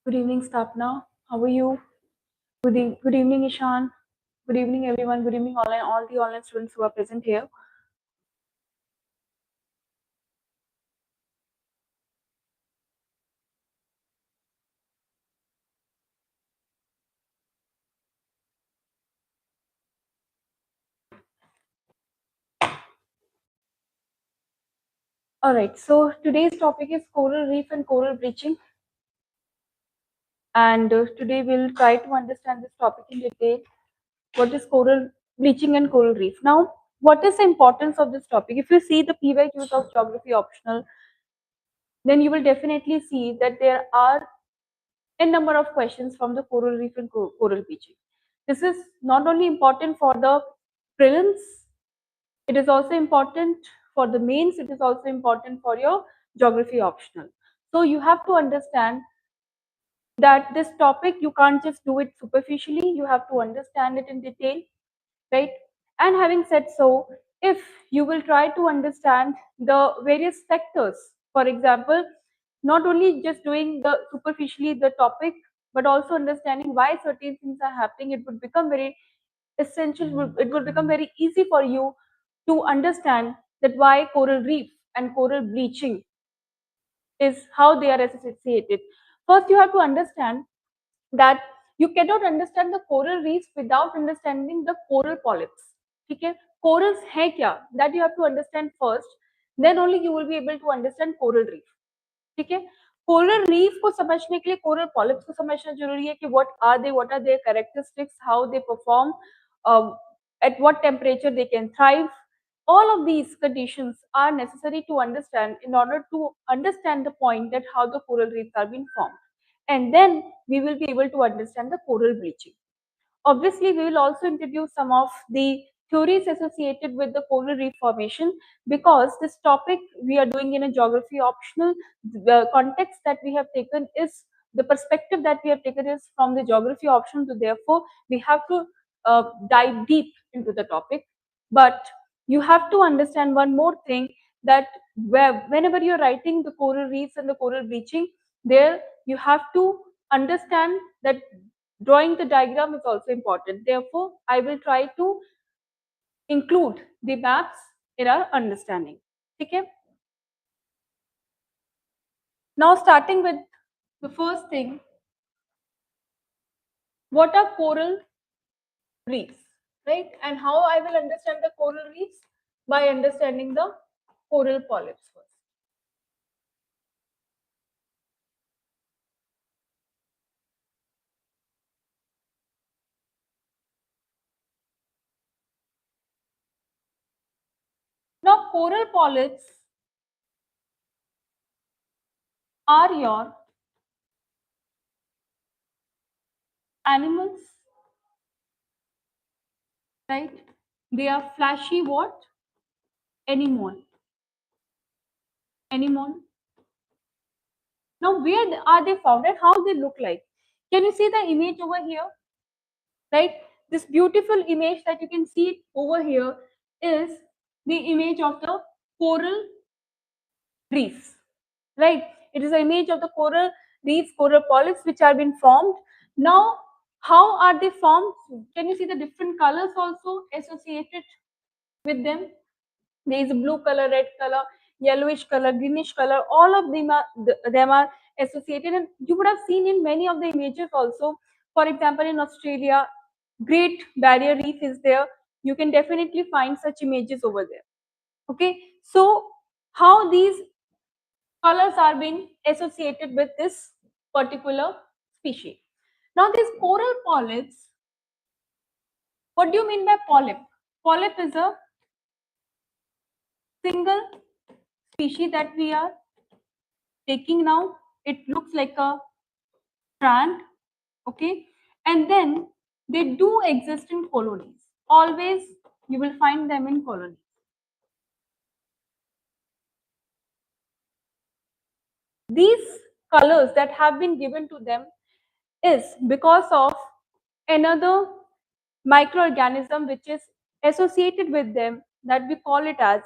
Good evening, Stapna. How are you? Good evening, Ishan. Good evening, everyone. Good evening, all the online students who are present here. All right. So today's topic is coral reef and coral bleaching, and today we'll try to understand this topic in detail. What is coral bleaching and coral reef? Now, what is the importance of this topic? If you see the PYQs of geography optional, then you will definitely see that there are a number of questions from the coral reef and coral bleaching. This is not only important for the prelims, it is also important for the mains, it is also important for your geography optional. So you have to understand that this topic, you can't just do it superficially, you have to understand it in detail, right? And having said so, if you will try to understand the various sectors, for example, not only just doing the superficially the topic, but also understanding why certain things are happening, it would become very essential, it would become very easy for you to understand that why coral reef and coral bleaching is how they are associated. First, you have to understand that you cannot understand the coral reefs without understanding the coral polyps. Okay, corals hai kya, that you have to understand first, then only you will be able to understand coral reef. ठीक है, coral reef को समझने के लिए coral polyps को समझना जरूरी है कि what are their characteristics, how they perform, at what temperature they can thrive. All of these conditions are necessary to understand in order to understand the point that how the coral reefs are being formed, and then we will be able to understand the coral bleaching. Obviously, we will also introduce some of the theories associated with the coral reef formation, because this topic we are doing in a geography optional. The context that we have taken is, the perspective that we have taken is from the geography option, so therefore we have to dive deep into the topic. But you have to understand one more thing, that whenever you're writing the coral reefs and the coral bleaching, there you have to understand that drawing the diagram is also important. Therefore, I will try to include the maps in our understanding. Okay. Now, starting with the first thing, what are coral reefs, right? And how I will understand the coral reefs? By understanding the coral polyps first. Now, coral polyps are your animals, right? They are flashy what? Anemone. Anemone. Now, where are they found and how they look like? Can you see the image over here? Right? This beautiful image that you can see over here is the image of the coral reefs. Right? It is an image of the coral reefs, coral polyps which are being formed. Now, how are they formed? Can you see the different colors also associated with them? There is a blue color, red color, yellowish color, greenish color. All of them are associated, and you would have seen in many of the images also. For example, in Australia, Great Barrier Reef is there. You can definitely find such images over there. Okay, so how these colors are being associated with this particular species? Now, these coral polyps. What do you mean by polyp? Polyp is a single species that we are taking now. It looks like a strand, okay, and then they do exist in colonies. Always you will find them in colonies. These colors that have been given to them is because of another microorganism which is associated with them, that we call it as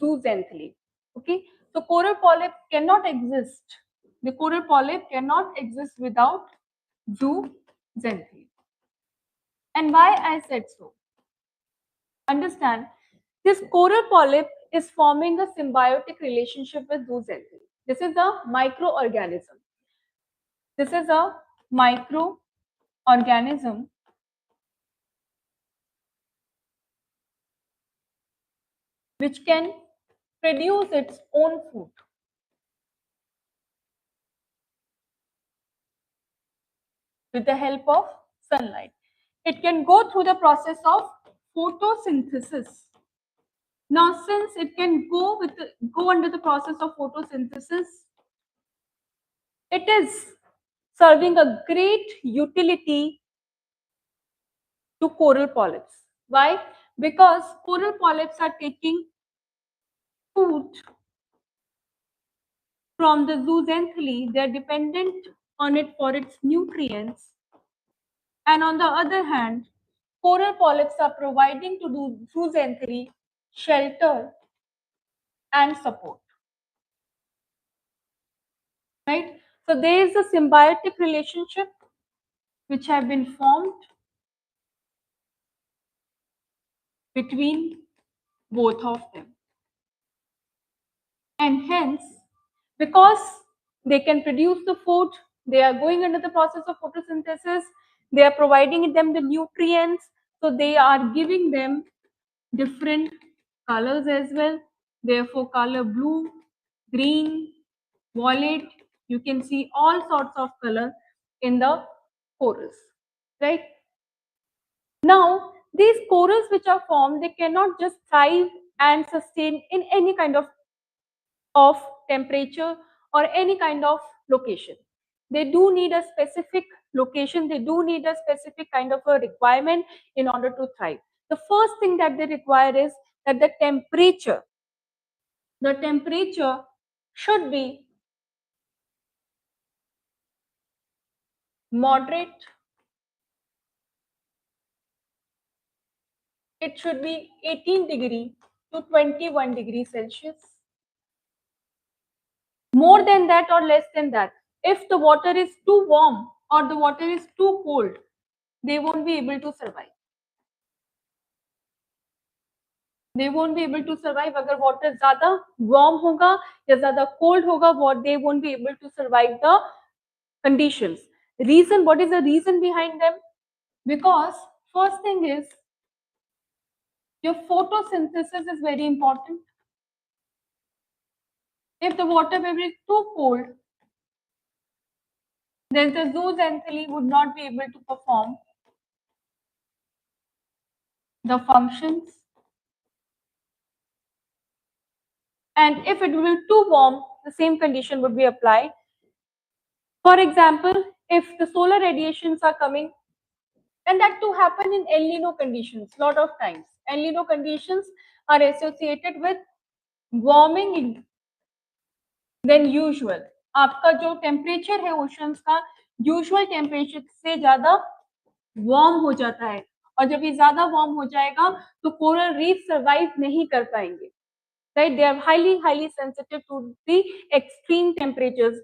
zooxanthellae. Okay, so coral polyp cannot exist The coral polyp cannot exist without zooxanthellae. And why I said so? Understand, this coral polyp is forming a symbiotic relationship with zooxanthellae. This is a microorganism. This is a microorganism which can produce its own food with the help of sunlight. It can go through the process of photosynthesis. Now, since it can go under the process of photosynthesis, it is serving a great utility to coral polyps. Why? Because coral polyps are taking food from the zooxanthellae. They are dependent on it for its nutrients. And on the other hand, coral polyps are providing to the zooxanthellae shelter and support. Right? So there is a symbiotic relationship which have been formed between both of them. And hence, because they can produce the food, they are going under the process of photosynthesis, they are providing them the nutrients, so they are giving them different colors as well. Therefore, color blue, green, violet, you can see all sorts of color in the corals, right? Now, these corals which are formed, they cannot just thrive and sustain in any kind of temperature or any kind of location. They do need a specific location, they do need a specific kind of a requirement in order to thrive. The first thing that they require is that the temperature should be moderate. It should be 18 degree to 21 degrees Celsius. More than that or less than that, if the water is too warm or the water is too cold, they won't be able to survive. They won't be able to survive. अगर water ज़्यादा warm होगा या ज़्यादा cold होगा, they won't be able to survive the conditions. Reason, what is the reason behind them? Because first thing is your photosynthesis is very important. If the water vapor is too cold, then the zooxanthellae would not be able to perform the functions. And if it will be too warm, the same condition would be applied. For example, if the solar radiations are coming, and that too happen in El Nino conditions, lot of times. El Nino conditions are associated with warming than usual. आपका जो temperature है oceans का usual temperature से ज्यादा warm हो जाता है, और जब ये ज्यादा वार्म हो जाएगा तो कोरल रीफ सर्वाइव नहीं कर पाएंगे. Right, they are highly sensitive to the extreme temperatures.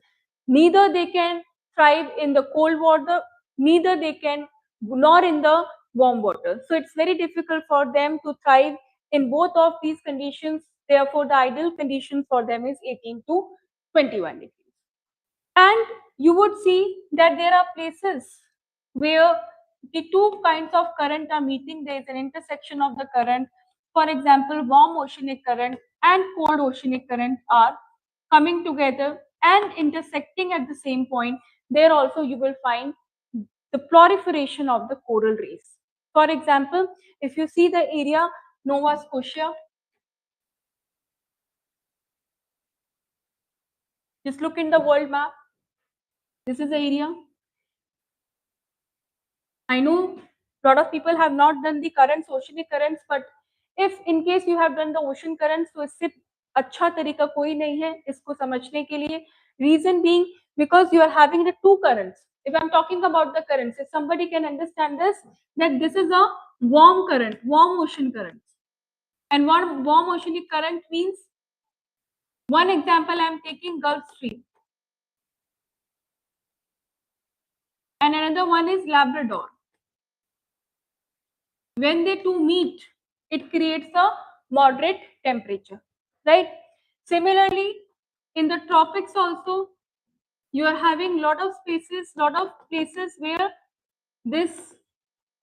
Neither they can thrive in the cold water, neither they can nor in the warm water. So it's very difficult for them to thrive in both of these conditions. Therefore, the ideal condition for them is 18 to 21 degrees. And you would see that there are places where the two kinds of current are meeting. There is an intersection of the current. For example, warm oceanic current and cold oceanic current are coming together and intersecting at the same point. There also you will find the proliferation of the coral reefs. For example, if you see the area Nova Scotia, just look in the world map. This is the area. I know a lot of people have not done the currents, oceanic currents, but if in case you have done the ocean currents, तो इससे अच्छा तरीका कोई नहीं है इसको समझने के लिए. Reason being because you are having the two currents. If I'm talking about the currents, if somebody can understand this, that this is a warm current, warm ocean current. And what warm oceanic current means? One example I am taking Gulf Stream. and another one is Labrador. When they two meet, it creates a moderate temperature, right? Similarly, in the tropics also, you are having lot of places where this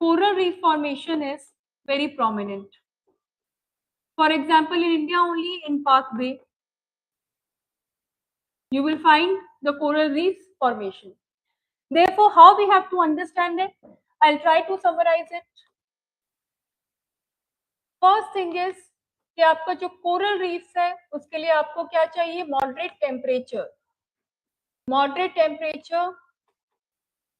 coral reef formation is very prominent. For example, in India only, in Park Bay, you will find the coral reef formation. Therefore, how we have to understand it? I'll try to summarize it. First thing is कि आपका जो coral reefs है उसके लिए आपको क्या चाहिए? Moderate temperature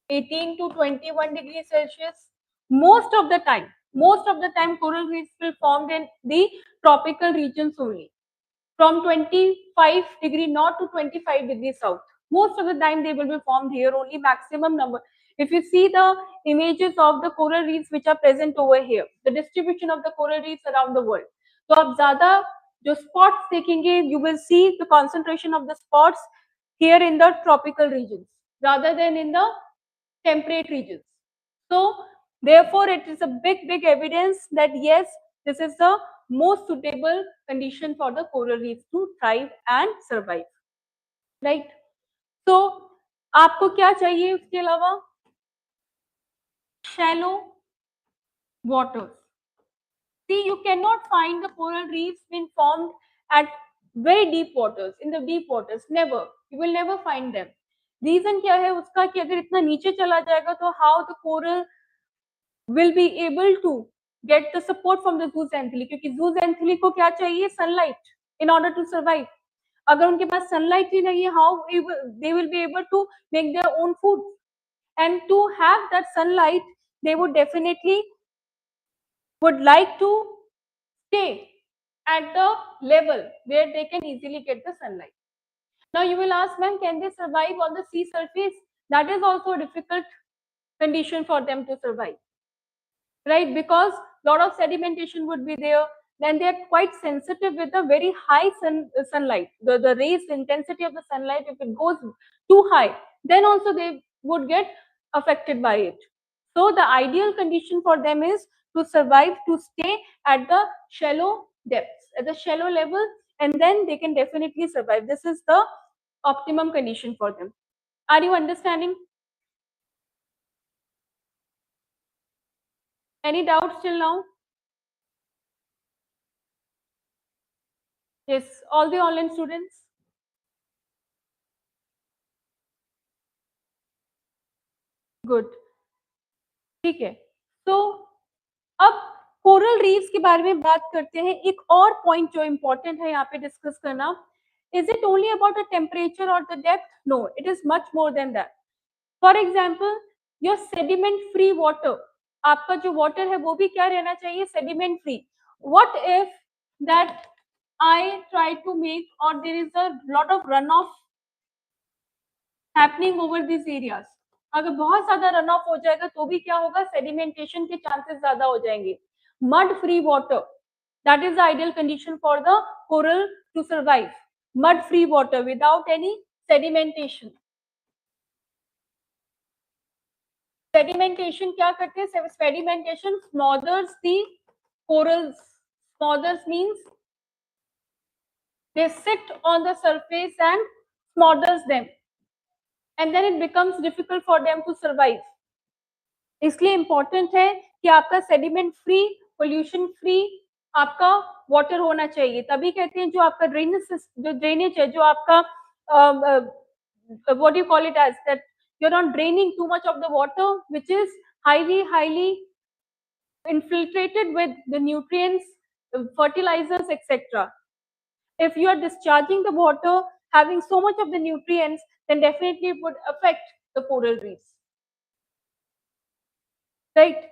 18 to 21 degrees Celsius. Most of the time coral reefs will formed in the tropical regions only, from 25-degree north to 25-degree south. Most of the time they will be formed here only. Maximum number, if you see the images of the coral reefs which are present over here, the distribution of the coral reefs around the world, तो आप ज्यादा जो spots देखेंगे, you will see the concentration of the spots here in the tropical regions rather than in the temperate regions. So therefore it is a big evidence that yes, this is the most suitable condition for the coral reefs to thrive and survive, right? So आपको क्या चाहिए उसके अलावा? Shallow waters. See, you cannot find the coral reefs being formed at very deep waters, in the deep waters. Never. You will never find them. Reason क्या है उसका कि अगर इतना नीचे चला जाएगा तो how the coral will be able to get the support from the zooxanthellae, क्योंकि zooxanthellae को क्या चाहिए? Sunlight in order to survive. अगर उनके पास sunlight ही नहीं है, how they will be able to make their own food? And to have that sunlight, they would definitely would like to stay at the level where they can easily get the sunlight. Now you will ask, ma'am, can they survive on the sea surface? That is also a difficult condition for them to survive, right? Because lot of sedimentation would be there. Then they are quite sensitive with the very high sunlight. The rays intensity of the sunlight, if it goes too high, then also they would get affected by it. So the ideal condition for them is to survive, to stay at the shallow depths, at the shallow level, and then they can definitely survive. This is the optimum condition for them. Are you understanding? Any doubts till now? Yes, all the online students. Good. ठीक है. So अब coral reefs के बारे में बात करते हैं. एक और पॉइंट जो इम्पोर्टेंट है यहाँ पे डिस्कस करना, is it only about the temperature or the depth? No, it is much more than that. For example, your sediment free water, आपका जो वाटर है वो भी क्या रहना चाहिए? Sediment free. What if that I try to make, or there is a lot of runoff happening over these areas? अगर बहुत ज्यादा रन ऑफ हो जाएगा तो भी क्या होगा? सेडिमेंटेशन के चांसेस ज्यादा हो जाएंगे. Mud free water, that is the ideal condition for the coral to survive. Mud free water without any sedimentation. Sedimentation क्या करते हैं? Sedimentation smothers the corals. Smothers means they sit on the surface and smothers them, and then it becomes difficult for them to survive. इसलिए important है कि आपका sediment free, pollution free आपका water होना चाहिए. तभी कहते हैं जो आपका ड्रेनेज है, जो आपका what do you call it as that you're not draining too much of the water which is highly infiltrated with the nutrients, fertilizers, etc. If you are discharging the water having so much of the nutrients, then definitely it would affect the coral reefs, right?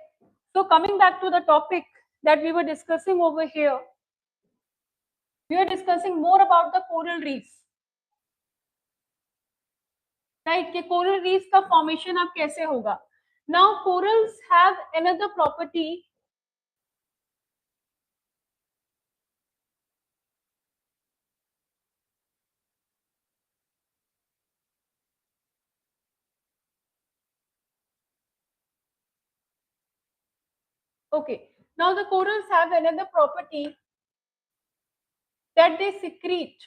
So coming back to the topic that we were discussing over here, we are discussing more about the coral reefs, right? कि coral reefs का formation अब कैसे होगा? Now corals have another property. Okay. Now the corals have another property that they secrete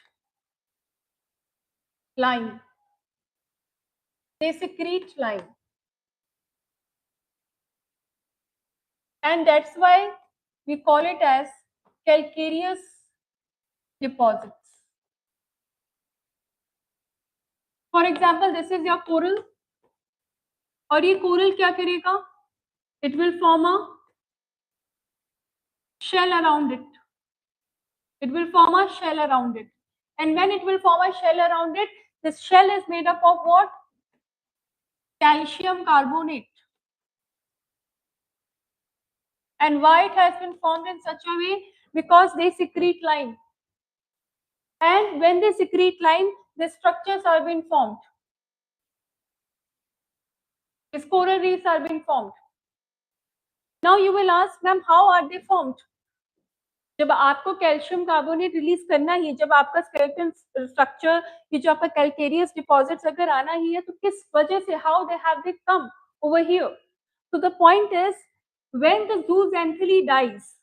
lime. They secrete lime. And that's why we call it as calcareous deposits. For example, this is your coral. और ये coral क्या करेगा? It will form a shell around it. It will form a shell around it. And when it will form a shell around it, this shell is made up of what? Calcium carbonate. And why it has been formed in such a way? Because they secrete lime. And when they secrete lime, the structures are being formed. These coral reefs are being formed. Now you will ask, ma'am, how are they formed? जब आपको calcium carbonate release करना ही है, जब आपका skeleton structure, ये जो आपका calcareous deposits अगर आना ही है, तो किस वजह से, how they have they come over here? So the point is, when the zooxanthellae dies,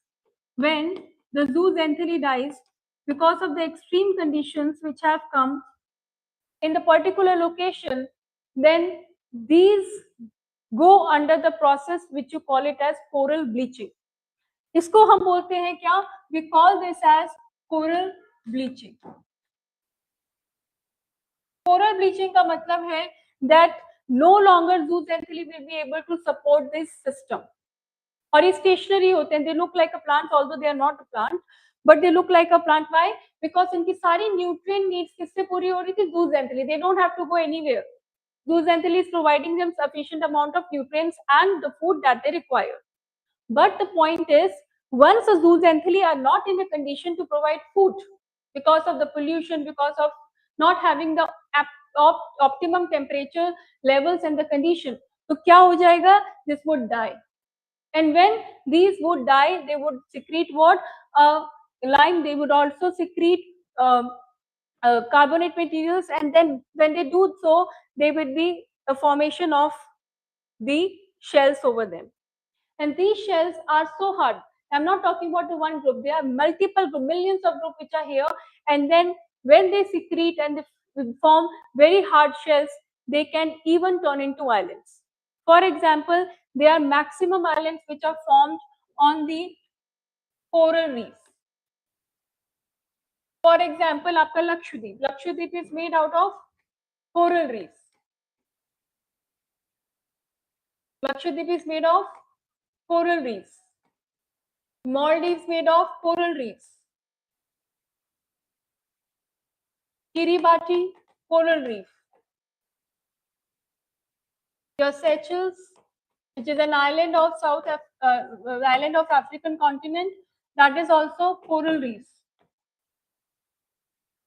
when the zooxanthellae dies because of the extreme conditions which have come in the particular location, then these go under the process which you call it as coral bleaching. इसको हम बोलते हैं क्या? We call this as coral bleaching. Coral bleaching का मतलब है that no longer zooxanthellae will be able to support this system. और ये stationary होते हैं, they look like a plant although they are not a plant, but they look like a plant. Why? Because इनकी सारी nutrient needs किससे पूरी हो रही थी? Zooxanthellae. They don't have to go anywhere. Zooxanthellae is providing them sufficient amount of nutrients and the food that they require. But the point is, once the zooxanthellae are not in a condition to provide food because of the pollution, because of not having the optimum temperature levels and the condition, तो क्या हो जाएगा? This would die. And when these would die, they would secrete what? Lime. They would also secrete carbonate materials, and then when they do so, there would be a formation of the shells over them. And these shells are so hard. I'm not talking about the one group. There are multiple group, millions of groups which are here. And then when they secrete and they form very hard shells, they can even turn into islands. For example, there are maximum islands which are formed on the coral reefs. For example, आपका Lakshadweep. Lakshadweep is made out of coral reefs. Lakshadweep is made of coral reefs. Maldives made of coral reefs. Kiribati, coral reef. Your Seychelles, which is an island of island of African continent, that is also coral reefs.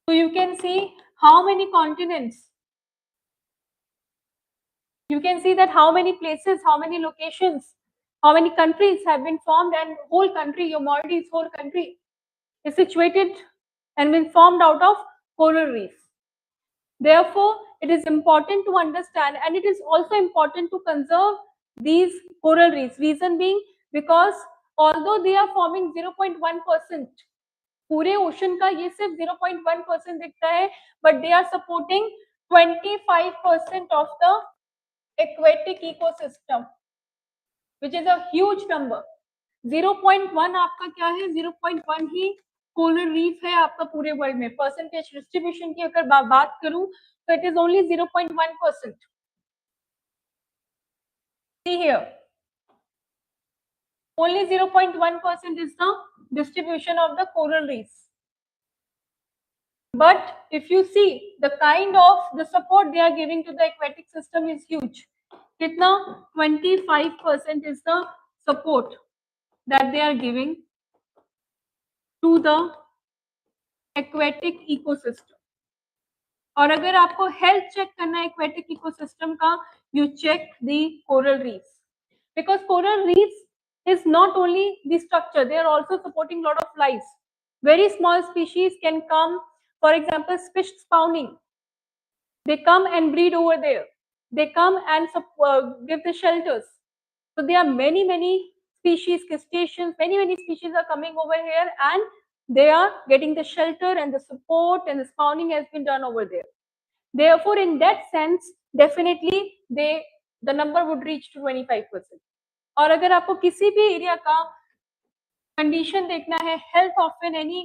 So you can see how many continents. You can see that how many places, how many locations, how many countries have been formed, and whole country, your Maldives whole country, is situated and been formed out of coral reefs. Therefore, it is important to understand, and it is also important to conserve these coral reefs. Reason being, because although they are forming 0.1%, पूरे ocean का ये सिर्फ 0.1% दिखता है, but they are supporting 25% of the aquatic ecosystem, which is a huge number. 0.1 आपका क्या है? 0.1 ही coral reef है आपका पूरे वर्ल्ड में. परसेंटेज डिस्ट्रीब्यूशन की अगर बात करूं तो it is only 0.1%. See here, only 0.1% is the distribution of the coral reefs. But if you see the kind of the support they are giving to the aquatic system is huge. कितना? 25% is the support that they are giving to the aquatic ecosystem. और अगर आपको health check करना है aquatic ecosystem का, you check the coral reefs, because coral reefs is not only the structure, they are also supporting lot of life. Very small species can come, for example fish spawning, they come and breed over there, they come and give the shelters. So there are many species, crustaceans, many species are coming over here, and they are getting the shelter and the support, and the spawning has been done over there. Therefore, in that sense, definitely the number would reach to 25%. और अगर आपको किसी भी area का condition देखना है, health of an any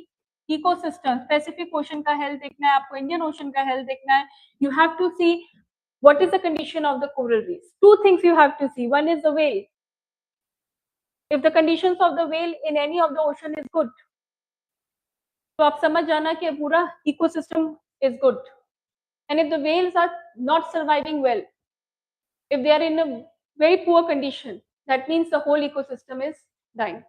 ecosystem, Pacific ocean का health देखना है, आपको इंडियन ओशन का हेल्थ देखना है, you have to see what is the condition of the coral reefs. Two things you have to see. One is the whale. If the conditions of the whale in any of the ocean is good, तो आप समझ जाना कि पूरा ecosystem is good. And if the whales are not surviving well, if they are in a very poor condition, that means the whole ecosystem is dying.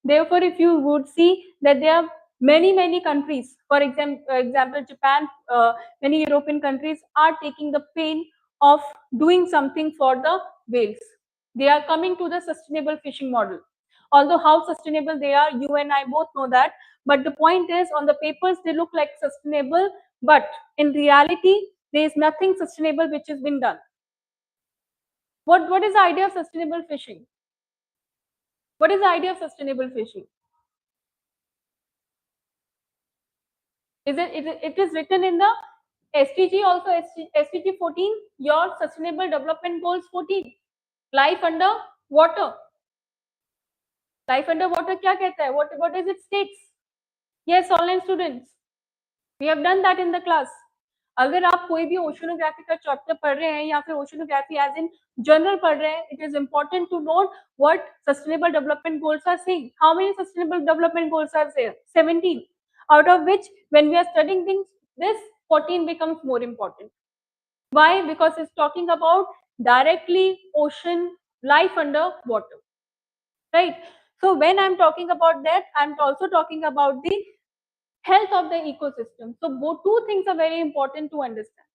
Therefore, if you would see that there are many countries, for example, Japan, many European countries are taking the pain of doing something for the whales. They are coming to the sustainable fishing model. Although how sustainable they are, you and I both know that. But the point is, on the papers, they look like sustainable, but in reality, there is nothing sustainable which has been done. What is the idea of sustainable fishing? What is the idea of sustainable fishing? It is written in the SDG also, SDG 14, your Sustainable Development Goals 14. Life under water. Life under water क्या कहता है? What does it states? Yes, online students. We have done that in the class. अगर आप कोई भी oceanography का chapter पढ़ रहे हैं या फिर ओशनोग्राफी एज इन जनरल पढ़ रहे हैं, it is important to note what sustainable development goals are saying. How many sustainable development goals are there? 17. Out of which, when we are studying things, this 14 becomes more important. Why? Because it's talking about directly ocean life under water, right? So when I'm talking about that, I'm also talking about the health of the ecosystem. So both two things are very important to understand.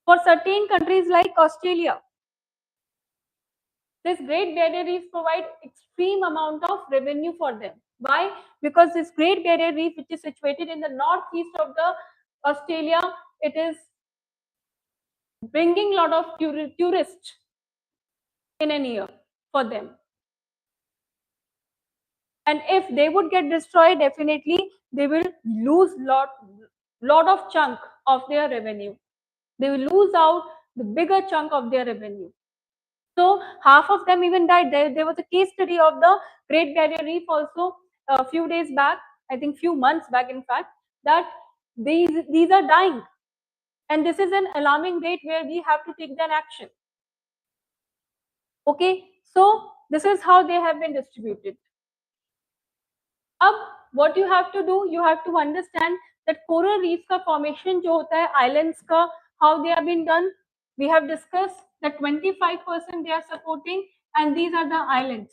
For certain countries like Australia, this Great Barrier Reef provide extreme amount of revenue for them. Why? Because this Great Barrier Reef, which is situated in the northeast of the Australia, it is bringing lot of tourists in a year for them. And if they would get destroyed, definitely they will lose lot of chunk of their revenue. They will lose out the bigger chunk of their revenue. So half of them even died. There was a case study of the Great Barrier Reef also a few days back, I think few months back in fact, that these are dying. And this is an alarming rate where we have to take an action. Okay, so this is how they have been distributed. अब what you have to do, you have to understand that coral reef का formation जो होता है islands का, how they have been done. We have discussed that 25% they are supporting, and these are the islands,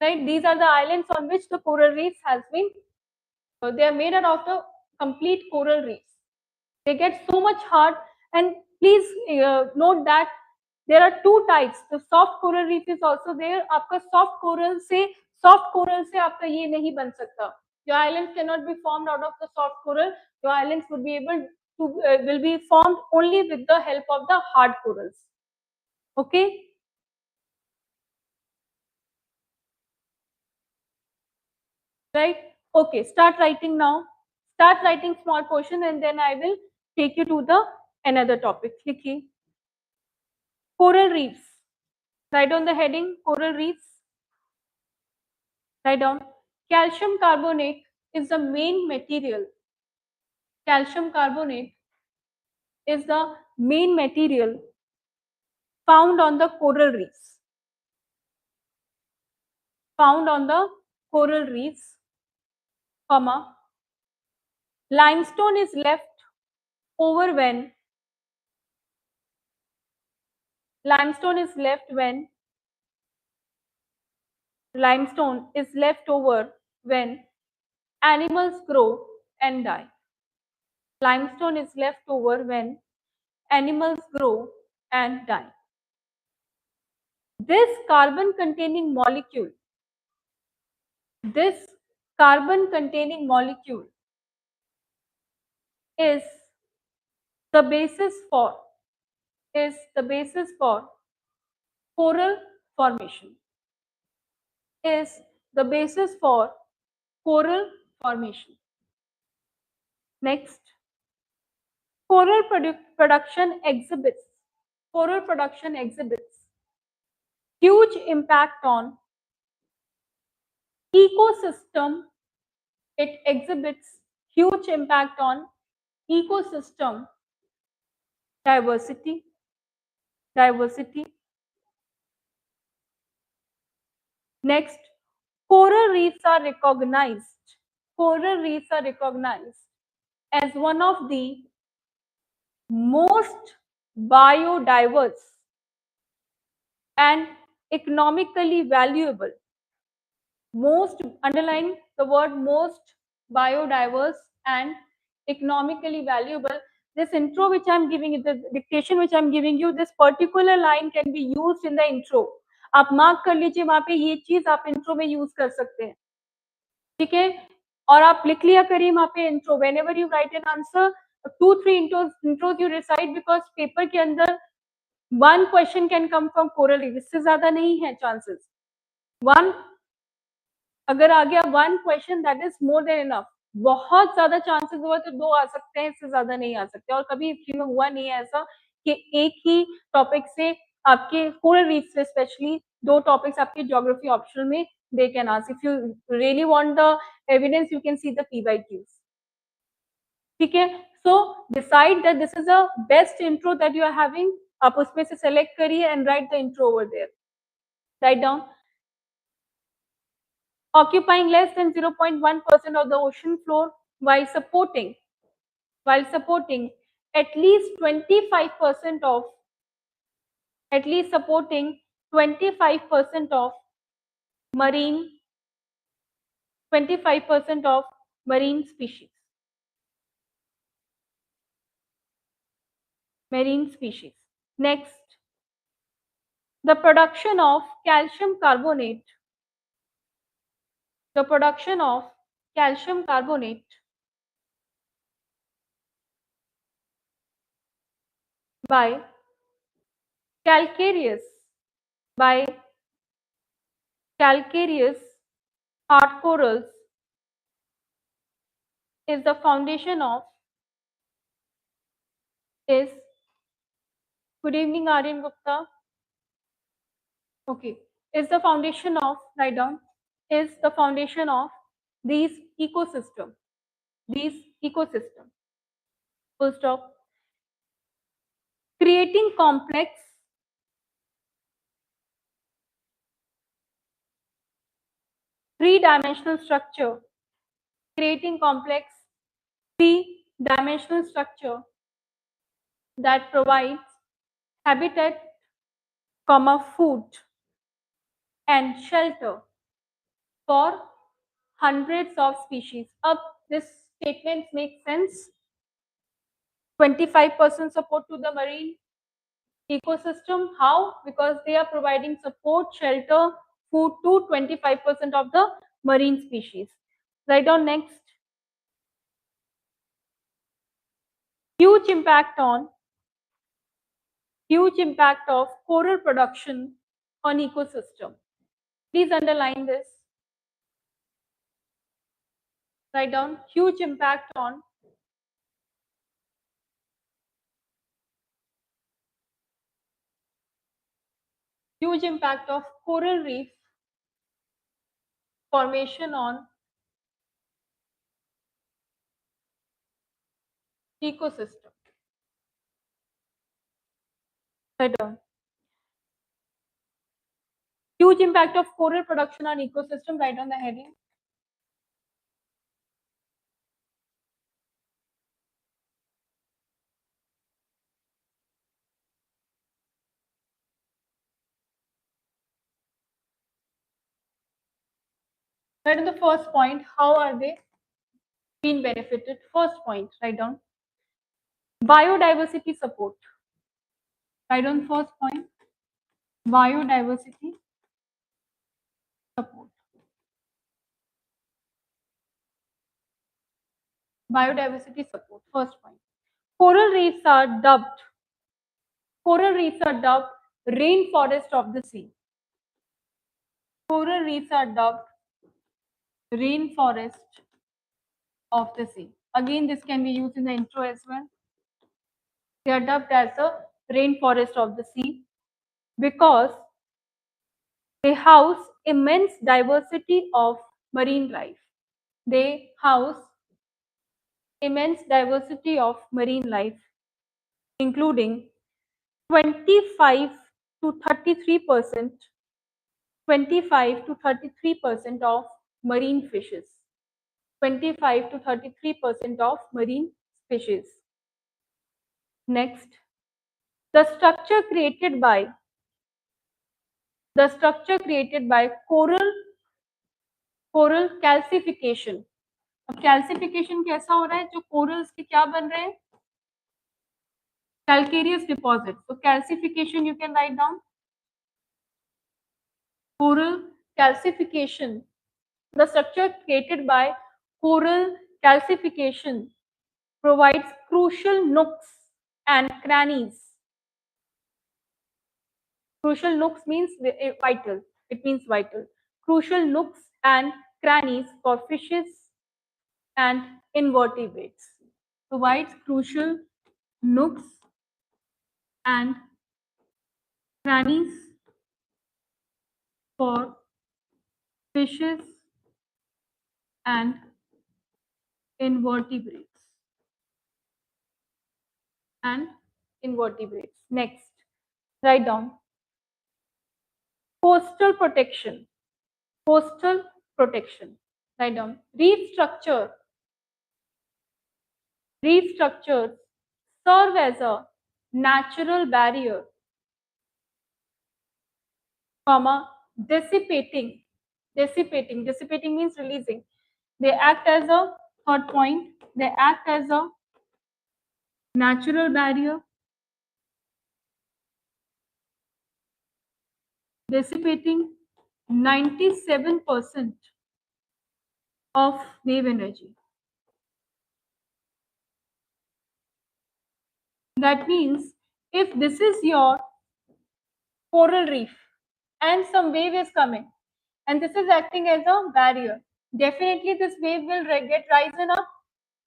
right? These are the islands on which the coral reefs has been. So they are made out of the complete coral reefs. They get so much hard, and please note that there are two types. The soft coral reef is also there. आपका soft coral से आपका ये नहीं बन सकता. Your islands cannot be formed out of the soft coral. Your islands would be able to will be formed only with the help of the hard corals. Okay. Right. Okay. Start writing now. Start writing small portion, and then I will take you to the another topic. लिखिए. Coral reefs. Write down the heading, coral reefs. Write down. Calcium carbonate is the main material. Calcium carbonate is the main material found on the coral reefs. Found on the coral reefs, comma. Limestone is left over when limestone is left over when animals grow and die. Limestone is left over when animals grow and die. This carbon containing molecule is the basis for coral formation, is the basis for coral formation. Next, coral production exhibits huge impact on ecosystem. It exhibits huge impact on ecosystem diversity. Next, coral reefs are recognized. Coral reefs are recognized as one of the most biodiverse and economically valuable, most, underline the word most, biodiverse and economically valuable. This intro which I am giving you, the dictation which I am giving you, this particular line can be used in the intro. आप mark कर लीजिए, वहां पे ये चीज आप intro में use कर सकते हैं, ठीक है? और आप लिख लिया करिए वहां पे intro, whenever you write an answer, 2-3 intros you recite, because paper के अंदर one question can come from coral reef, इससे ज्यादा नहीं है चांसेस. वन, अगर आ गया one question, that is more than enough. बहुत ज्यादा चांसेस हुआ तो दो आ सकते हैं, इससे ज्यादा नहीं आ सकते. और कभी हिस्ट्री में हुआ नहीं है ऐसा कि एक ही टॉपिक से आपके कोरल रीफ से स्पेशली दो टॉपिक्स आपके ज्योग्राफी ऑप्शनल में they can ask. If you really want the evidence, you can see the PYQs. ठीक है? So decide that this is a best intro that you are having. आप उसमें से select करिए and write the intro over there. Write down. Occupying less than 0.1% of the ocean floor while supporting at least 25% of at least supporting 25% of marine 25% of marine species. Next, the production of calcium carbonate by calcareous hard corals is the foundation of is good evening Aryan Gupta. Okay, is the foundation of, write down, is the foundation of these ecosystem full stop. Creating complex three-dimensional structure that provides habitat, food and shelter for hundreds of species. अब this statement makes sense. 25% support to the marine ecosystem. How? Because they are providing support, shelter, food to 25% of the marine species. Write down next. Huge impact of coral production on ecosystem. Please underline this. Write down huge impact on of coral reef formation on ecosystem. Write down. Huge impact of coral production on ecosystem. Write down the heading. Write down the first point. How are they being benefited? First point. Write down. Biodiversity support. Write down first point. Biodiversity support. First point. Coral reefs are dubbed rainforest of the sea. Coral reefs are dubbed rainforest of the sea. Again, this can be used in the intro as well. They are dubbed as the rainforest of the sea because they house immense diversity of marine life. They house immense diversity of marine life, including 25 to 33%, 25 to 33% of marine fishes, 25 to 33% of marine species. Next, the structure created by coral calcification. अब calcification कैसा हो रहा है? जो corals के क्या बन रहे हैं? Calcareous deposit. So calcification you can write down. Coral calcification. The structure created by coral calcification provides crucial nooks and crannies. Crucial nooks means vital. It means vital. Crucial nooks and crannies for fishes and invertebrates. Provides crucial nooks and crannies for fishes and invertebrates. Next, write down coastal protection. Coastal protection. Write down reef structure. Reef structures serve as a natural barrier, comma, dissipating. Dissipating means releasing. They act as a third point. They act as a natural barrier, dissipating 97% of wave energy. That means if this is your coral reef and some wave is coming and this is acting as a barrier, definitely this wave will get risen up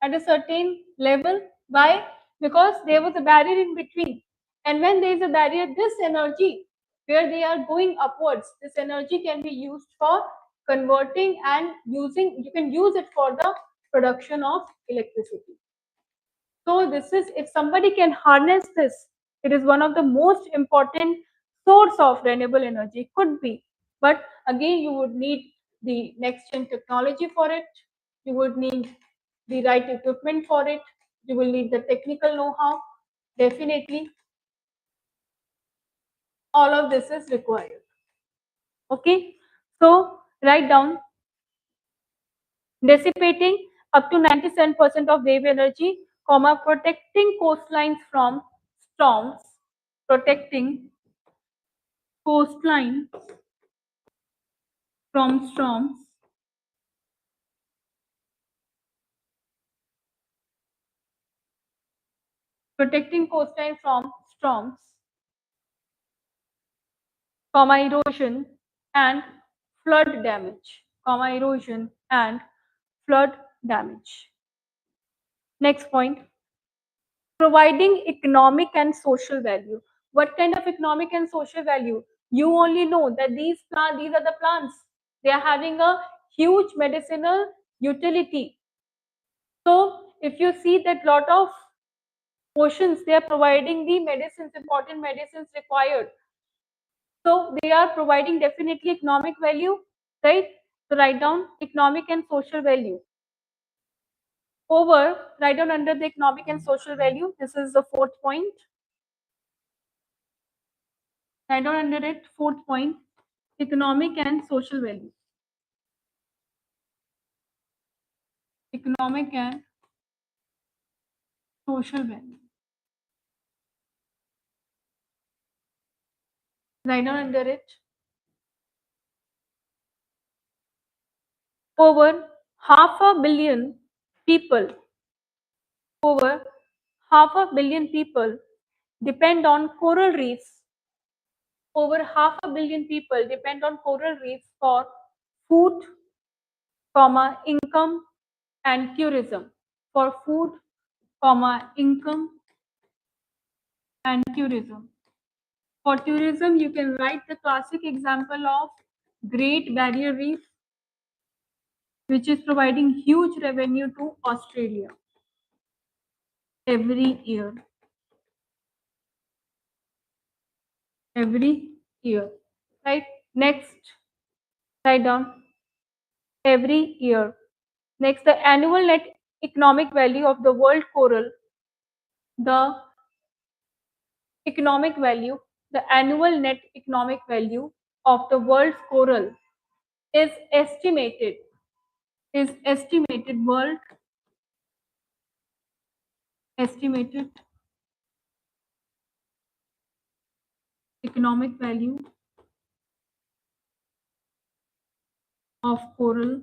at a certain level. Why? Because there was a barrier in between, and when there is a barrier, this energy where they are going upwards, this energy can be used for converting and using, you can use it for the production of electricity. So this is, if somebody can harness this, it is one of the most important source of renewable energy, could be. But again, you would need the next gen technology for it. You would need the right equipment for it. You will need the technical know-how. Definitely, all of this is required. Okay, so write down dissipating up to 97% of wave energy, comma, protecting coastlines from storms, protecting coastline from storms, protecting coastline from storms, comma, erosion and flood damage, comma, erosion and flood damage. Next point, providing economic and social value. What kind of economic and social value? You only know that these are the plants. They are having a huge medicinal utility. So if you see that lot of oceans, they are providing the medicines, important medicines required. So they are providing definitely economic value, right? So write down economic and social value. Over, write down under the economic and social value. This is the fourth point. Write down under it, fourth point, economic and social value. Economic and social value. Write down under it. Over half a billion people, over half a billion people depend on coral reefs over 500 million people depend on coral reefs for food, income and tourism. For food, income and tourism. For tourism, you can write the classic example of Great Barrier Reef, which is providing huge revenue to Australia every year. Every year. Right? Next, write down every year. Next, the annual net economic value of the world coral, the economic value, the annual net economic value of the world's coral is estimated, world estimated economic value of coral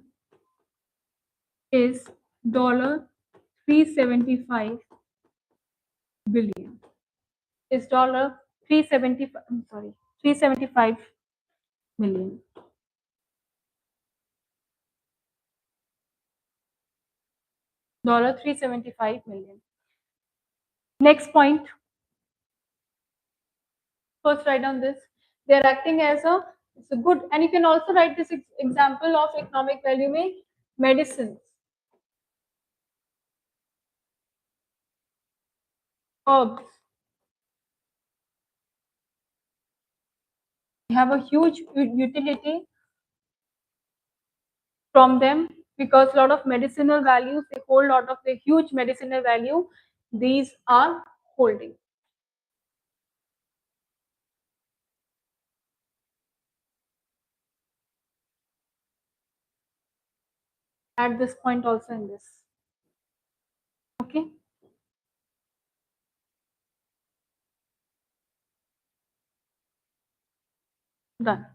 is dollar 375 billion. Is dollar 375, I'm sorry, 375 million. Dollar 375 million. Next point. First write down this. They are acting as a, it's a good, and you can also write this example of economic value में medicines, herbs. You have a huge utility from them because a lot of medicinal values, they hold a lot of the huge medicinal value these are holding. At this point also in this. Okay. Done.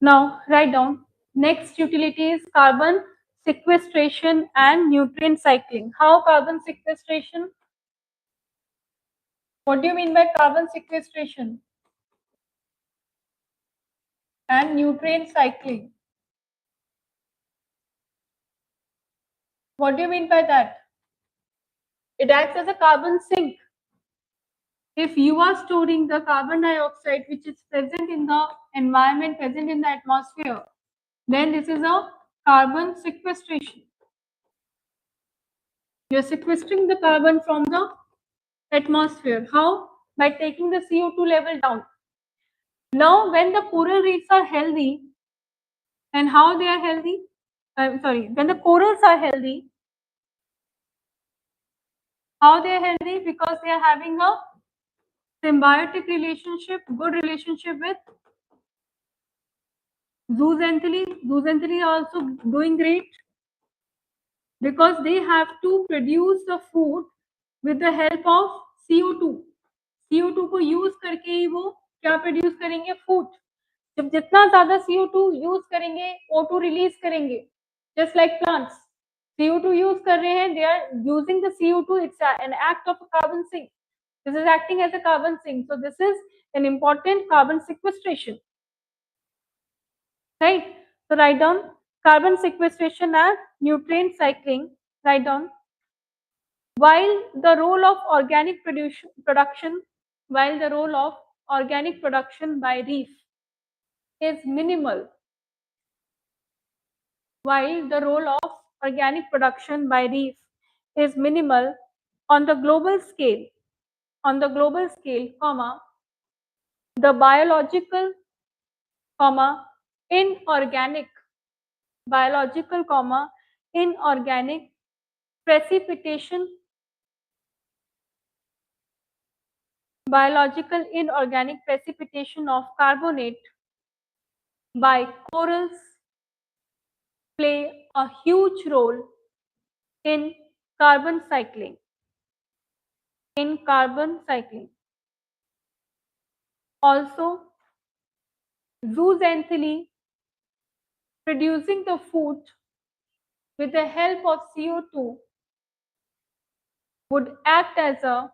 Now write down next utility is carbon sequestration and nutrient cycling. How carbon sequestration? What do you mean by carbon sequestration and nutrient cycling? What do you mean by that? It acts as a carbon sink. If you are storing the carbon dioxide which is present in the environment, present in the atmosphere, then this is a carbon sequestration. You are sequestering the carbon from the atmosphere. How? By taking the CO2 level down. Now, when the coral reefs are healthy, and how they are healthy? When the corals are healthy, how they are healthy? Because they are having a symbiotic relationship, good relationship with zooxanthellae. Zooxanthellae are also doing great because they have to produce the food with the help of CO2. CO2 को use करके ही वो क्या produce करेंगे? Food. जब जितना ज्यादा CO2 use करेंगे, O2 release करेंगे. Just like plants CO2 use कर रहे हैं, they are using the CO2. It's an act of a carbon sink. This is acting as a carbon sink. So this is an important carbon sequestration. Right? So write down carbon sequestration and nutrient cycling. Write down. While the role of organic production by reef is minimal, while the role of organic production by reef is minimal on the global scale, the biological, inorganic, inorganic precipitation, biological inorganic precipitation of carbonate by corals play a huge role in carbon cycling. Also, zooxanthellae producing the food with the help of CO2 would act as a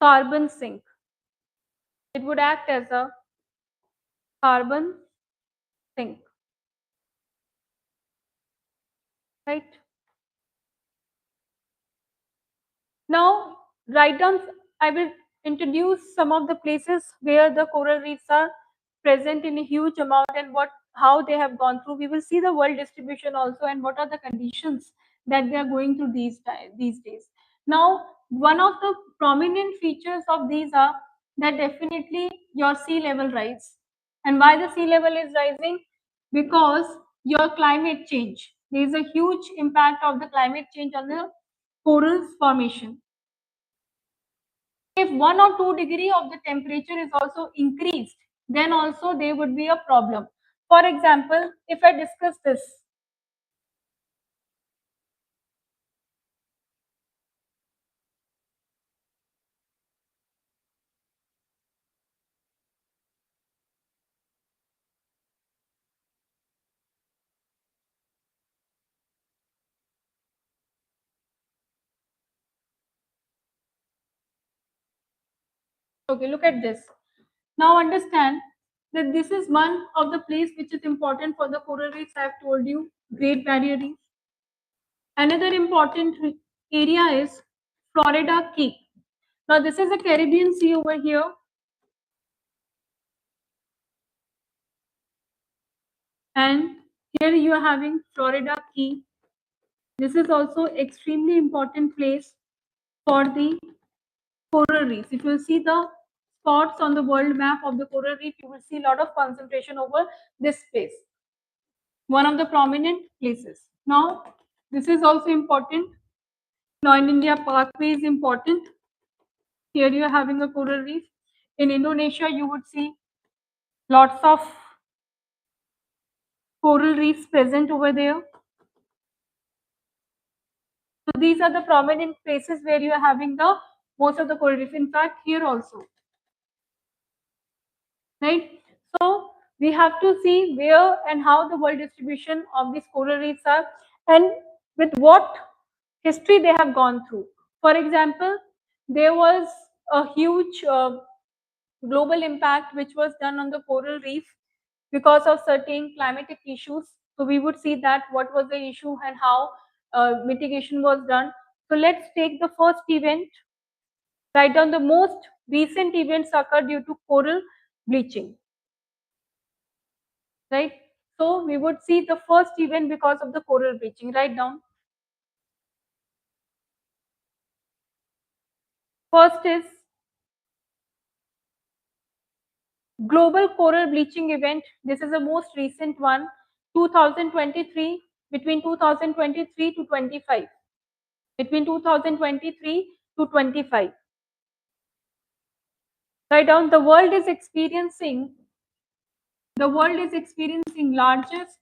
carbon sink. It would act as a carbon sink, right? Now, write down, I will introduce some of the places where the coral reefs are present in a huge amount and how they have gone through. We will see the world distribution also and what are the conditions that they are going through these days. Now, one of the prominent features of these are that definitely your sea level rise. And why the sea level is rising? Because your climate change. There is a huge impact of the climate change on the corals formation. If 1 or 2 degree of the temperature is also increased, then also there would be a problem. For example, if I discuss this, okay, look at this. Now understand that this is one of the place which is important for the coral reefs. I have told you, Great Barrier Reef. Another important area is Florida Key. Now this is a Caribbean Sea over here. And here you are having Florida Key. This is also extremely important place for the coral reefs. If you see the spots on the world map of the coral reef, you will see a lot of concentration over this place, one of the prominent places. Now, this is also important. Now, in India, Parkway is important. Here you are having a coral reef. In Indonesia, you would see lots of coral reefs present over there. So these are the prominent places where you are having the most of the coral reef. In fact, here also, right? So we have to see where and how the world distribution of these coral reefs are and with what history they have gone through. For example, there was a huge global impact which was done on the coral reef because of certain climatic issues. So we would see that what was the issue and how mitigation was done. So let's take the first event. Write down the most recent events occurred due to coral bleaching. Right? So we would see the first event because of the coral bleaching. Write down. First is global coral bleaching event. This is the most recent one, 2023, between 2023 to 25. Between 2023 to 25. Write down the world is experiencing largest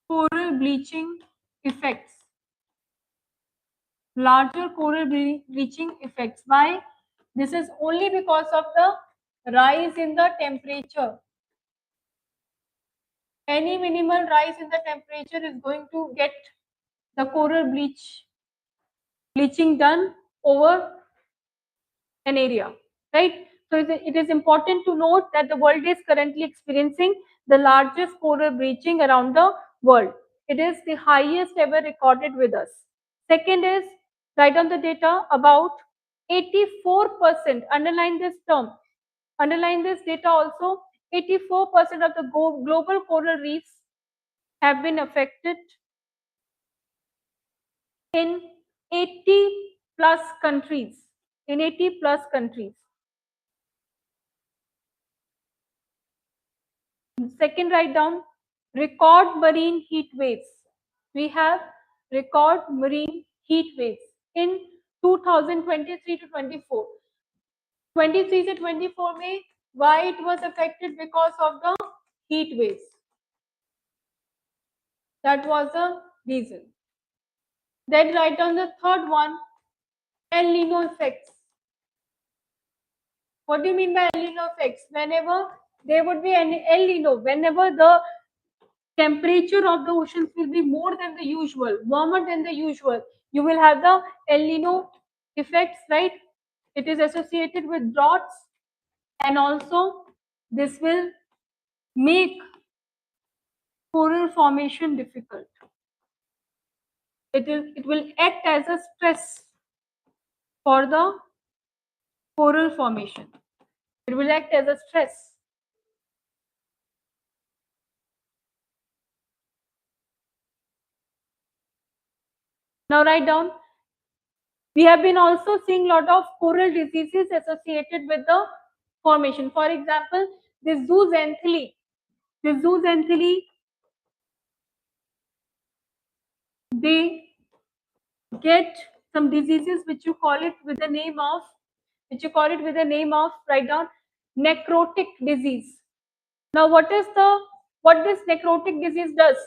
coral bleaching effects. Larger coral bleaching effects. Why? This is only because of the rise in the temperature. Any minimal rise in the temperature is going to get the coral bleaching done over an area, right? So it is important to note that the world is currently experiencing the largest coral bleaching around the world. It is the highest ever recorded with us. Second is, write down the data about 84%, underline this data also, 84% of the global coral reefs have been affected in 80 plus countries. In 80 plus countries. Second, write down record marine heat waves. We have record marine heat waves in 2023 to 24. 23 to 24 May, why it was affected? Because of the heat waves. That was the reason. Then write down the third one, El Nino effects. What do you mean by El Nino effects? Whenever there would be an El Nino, whenever the temperature of the oceans will be more than the usual, warmer than the usual, you will have the El Nino effects, right? It is associated with droughts, and also this will make coral formation difficult. It will act as a stress for the coral formation. It will act as a stress. Now write down. We have been also seeing a lot of coral diseases associated with the formation. For example, the zooxanthellae, they get some diseases which you call it with the name of, write down, necrotic disease. Now what this necrotic disease does?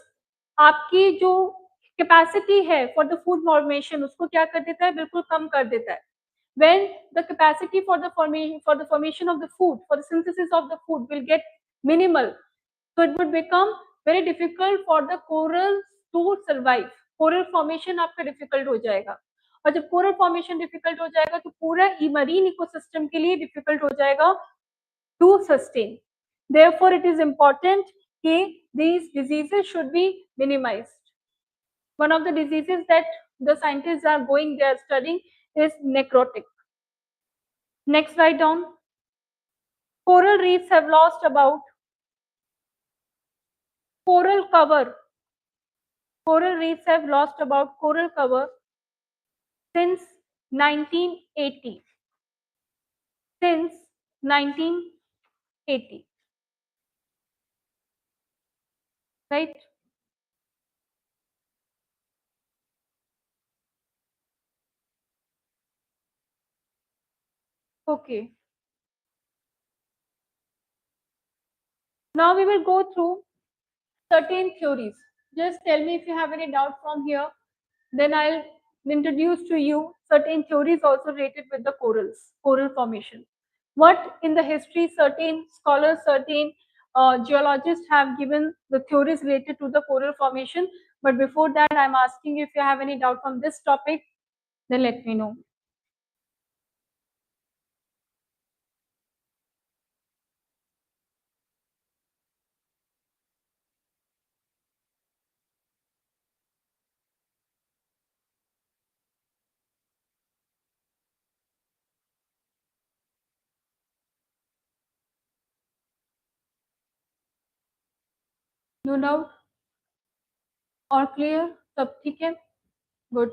आपकी जो capacity है for the food formation उसको क्या कर देता है? बिल्कुल कम कर देता है. When the capacity for the formation of the food, for the synthesis of the food will get minimal, so it would become very difficult for the corals to survive. Coral formation आपका difficult हो जाएगा, और जब coral formation difficult हो जाएगा तो पूरा marine ecosystem के लिए डिफिकल्ट हो जाएगा to sustain. Therefore, it is important that these diseases should be minimized. One of the diseases that the scientists are they are studying is necrotic. Next, write down. Coral reefs have lost about coral cover. Coral reefs have lost about coral cover since 1980. Since 1980. Right? Okay. Now we will go through certain theories. Just tell me if you have any doubt from here. Then I'll introduce to you certain theories also related with the coral formation. What in the history certain scholars, certain geologists have given the theories related to the coral formation. But before that, I'm asking you if you have any doubt on this topic, then let me know. No doubt? Or clear? Sab theek hai? Good.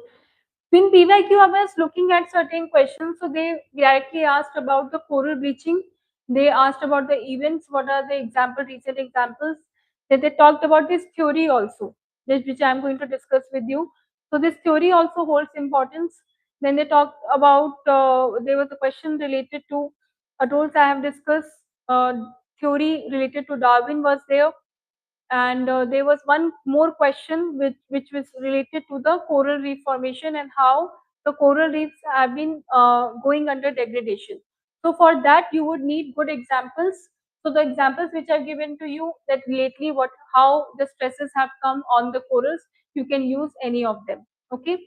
In PYQ, I was looking at certain questions. So they directly asked about the coral bleaching. They asked about the events. What are the recent examples? Then they talked about this theory also, which I am going to discuss with you. So this theory also holds importance. Then they talked about, there was a question related to atolls I have discussed. Theory related to Darwin was there. And there was one more question which was related to the coral reef formation and how the coral reefs have been going under degradation. So for that you would need good examples. So the examples which I've given to you, that lately how the stresses have come on the corals, you can use any of them. Okay.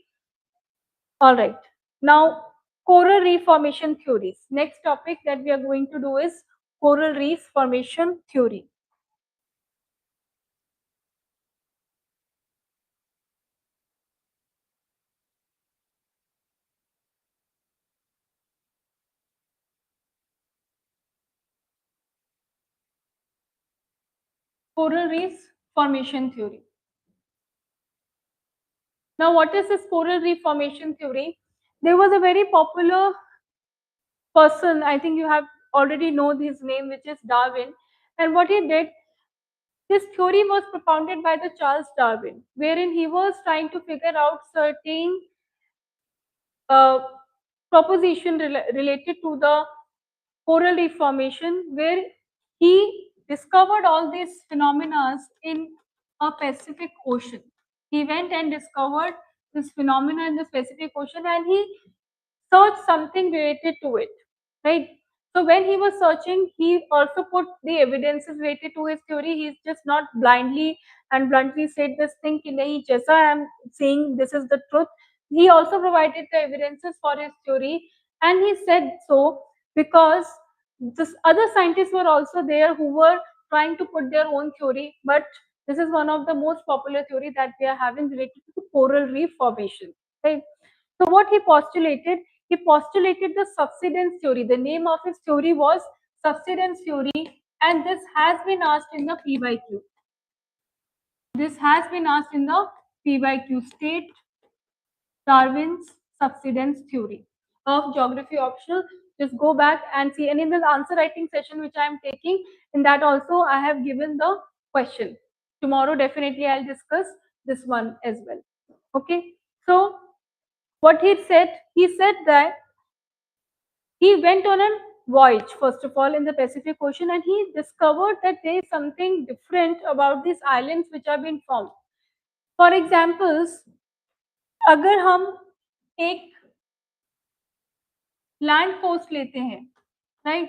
All right. Now coral reef formation theories. Next topic that we are going to do is coral reef formation theory. Coral reefs formation theory. Now, what is this coral reef formation theory? There was a very popular person, I think you have already known his name, which is Darwin. And what he did, this theory was propounded by the Charles Darwin, wherein he was trying to figure out certain uh, proposition related to the coral reef formation, where he discovered all these phenomena in a Pacific Ocean. He went and discovered this phenomena in the Pacific Ocean, and he searched something related to it, right? So when he was searching, he also put the evidences related to his theory. He's just not blindly and bluntly said this thing ki nahi, jaisa I am saying this is the truth. He also provided the evidences for his theory, And he said so because this other scientists were also there who were trying to put their own theory, but this is one of the most popular theory that we are having related to coral reef formation, right? So what he postulated the subsidence theory. The name of his theory was subsidence theory, and this has been asked in the PYQ. This has been asked in the PYQ. State Darwin's subsidence theory of geography optional. Just go back and see. And in the answer writing session which I am taking, in that also I have given the question. Tomorrow definitely I'll discuss this one as well. Okay. So what he said that he went on a voyage, first of all, in the Pacific Ocean, and he discovered that there is something different about these islands which have been formed. For examples, अगर हम एक land coast लेते हैं, right,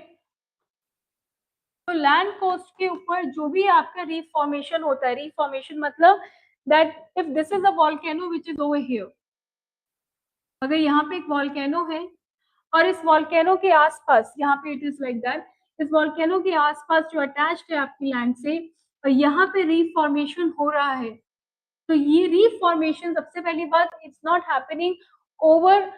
तो land coast के ऊपर जो भी आपका रीफ फॉर्मेशन होता है, रीफ फॉर्मेशन मतलब that if this is a volcano which is over here, अगर यहाँ पे एक वॉल्केनो है और इस वॉल्केनो के आसपास, यहाँ पे इट इज लाइक दैट, इस वॉल्केनो के आसपास जो अटैच्ड है आपकी लैंड से, और यहाँ पे रीफ फॉर्मेशन हो रहा है, तो ये रीफ फॉर्मेशन सबसे पहली बात, it's not happening over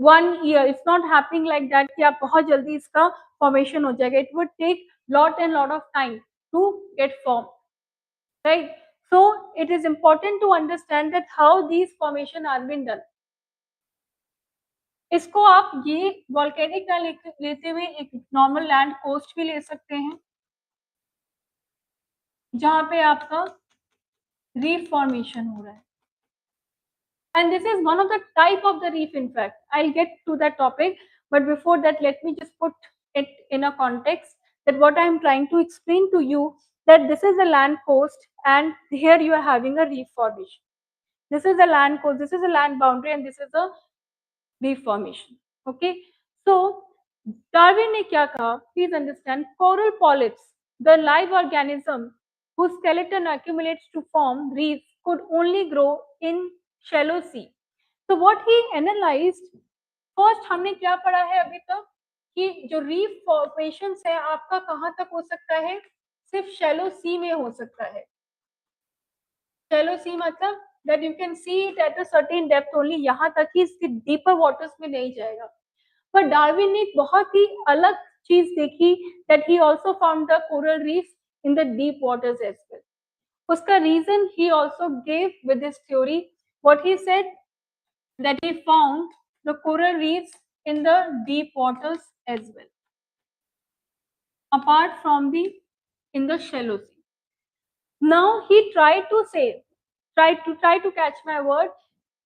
1 year, it's not happening like that कि आप बहुत जल्दी इसका फॉर्मेशन हो जाएगा. It would take lot and lot of time to get formed, right? So it is important to understand that how these formation are been done. इसको आप ये वॉल्केनिक ना लेते हुए एक नॉर्मल लैंड कोस्ट भी ले सकते हैं जहां पे आपका रीफ फॉर्मेशन हो रहा है. And this is one of the type of the reef, in fact. I'll get to that topic, but before that, let me just put it in a context that what I'm trying to explain to you, that this is a land coast and here you are having a reef formation. This is a land coast, this is a land boundary, and this is a reef formation. Okay, so Darwin ने क्या कहा? Please understand, coral polyps, the live organism whose skeleton accumulates to form reefs, could only grow in shallow sea. So what he analyzed, first हमने क्या पढ़ा है अभी तक कि जो रीफ फॉर्मेशन है आपका कहाँ तक हो सकता है? सिर्फ शैलो सी में हो सकता है. शैलो सी मतलब that you can see it at a certain depth only, यहाँ तक ही, इसके डीपर वाटर्स में नहीं जाएगा. पर डार्विन ने एक बहुत ही अलग चीज देखी, that he also found the coral reefs in the deep waters as well. उसका reason he also gave with this theory. What he said, that he found the coral reefs in the deep waters as well, apart from the in the shallow sea. Now he tried to say, try to catch my word,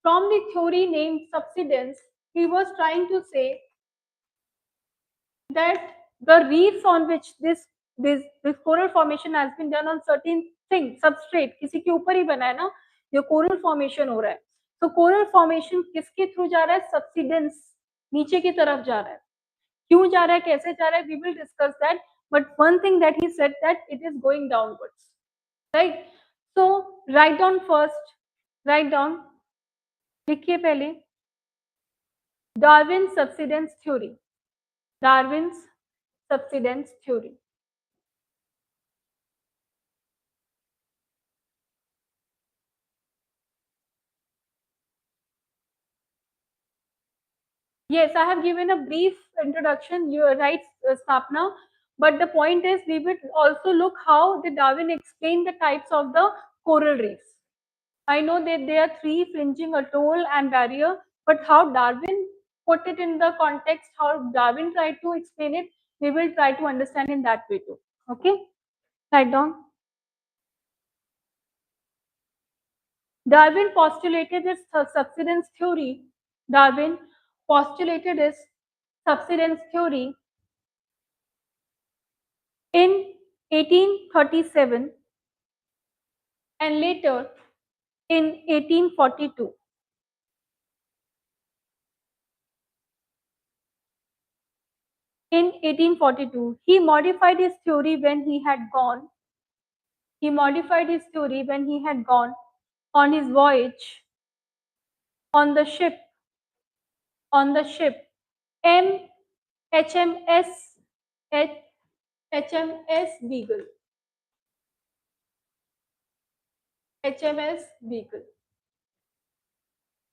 from the theory named subsidence, he was trying to say that the reefs on which this coral formation has been done on certain thing, substrate, किसी के ऊपर ही बना है ना, ये coral formation हो रहा है. तो coral formation किसके थ्रू जा रहा है? Subsidence, नीचे की तरफ जा रहा है. क्यों जा रहा है, कैसे जा रहा है, we will discuss that. But one thing that he said, that it is going downwards, right? So write down first, write down, लिखिए पहले, Darwin's subsidence theory. Darwin's subsidence theory. Yes, I have given a brief introduction. You are right, Stapna. But the point is, we will also look how the Darwin explained the types of the coral reefs. I know that there are three: fringing, atoll, and barrier. But how Darwin put it in the context, how Darwin tried to explain it, we will try to understand in that way too. Okay, write down. Darwin postulated his subsidence theory. Darwin postulated his subsidence theory in 1837 and later in 1842. In 1842, he modified his theory when he had gone. He modified his theory when he had gone on his voyage on the ship M HMS HMS Beagle. HMS Beagle.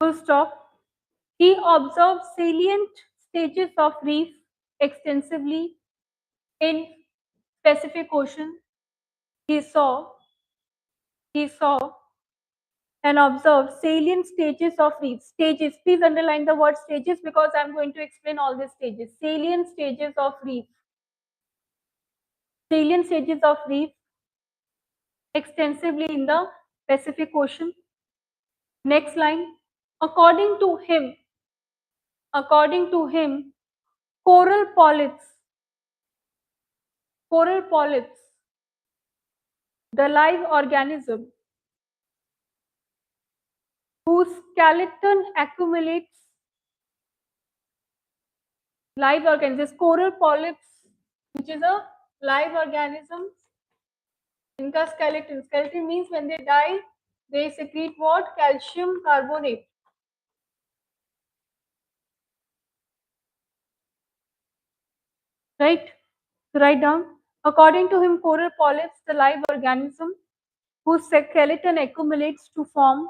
Full stop. He observed salient stages of reef extensively in Pacific Ocean. He saw and observed salient stages of reef. Stages. Please underline the word stages because I'm going to explain all these stages. Salient stages of reef. Salient stages of reef extensively in the Pacific Ocean. Next line. According to him, coral polyps, the live organism whose skeleton accumulates live organisms, coral polyps, which is a live organism. Inka skeleton. Skeleton means when they die, they secrete what? Calcium carbonate. Right? So write down. According to him, coral polyps, the live organism whose skeleton accumulates to form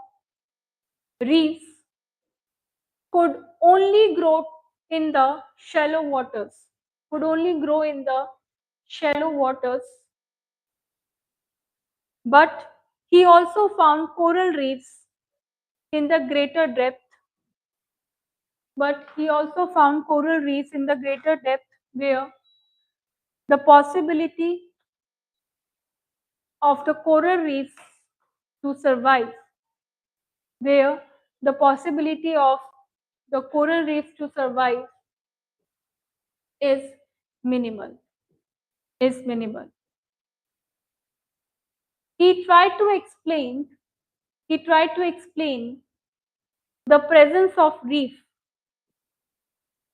reefs, could only grow in the shallow waters. Could only grow in the shallow waters. But he also found coral reefs in the greater depth. But he also found coral reefs in the greater depth where the possibility of the coral reefs to survive, where the possibility of the coral reefs to survive is minimal. Is minimal. He tried to explain the presence of reef.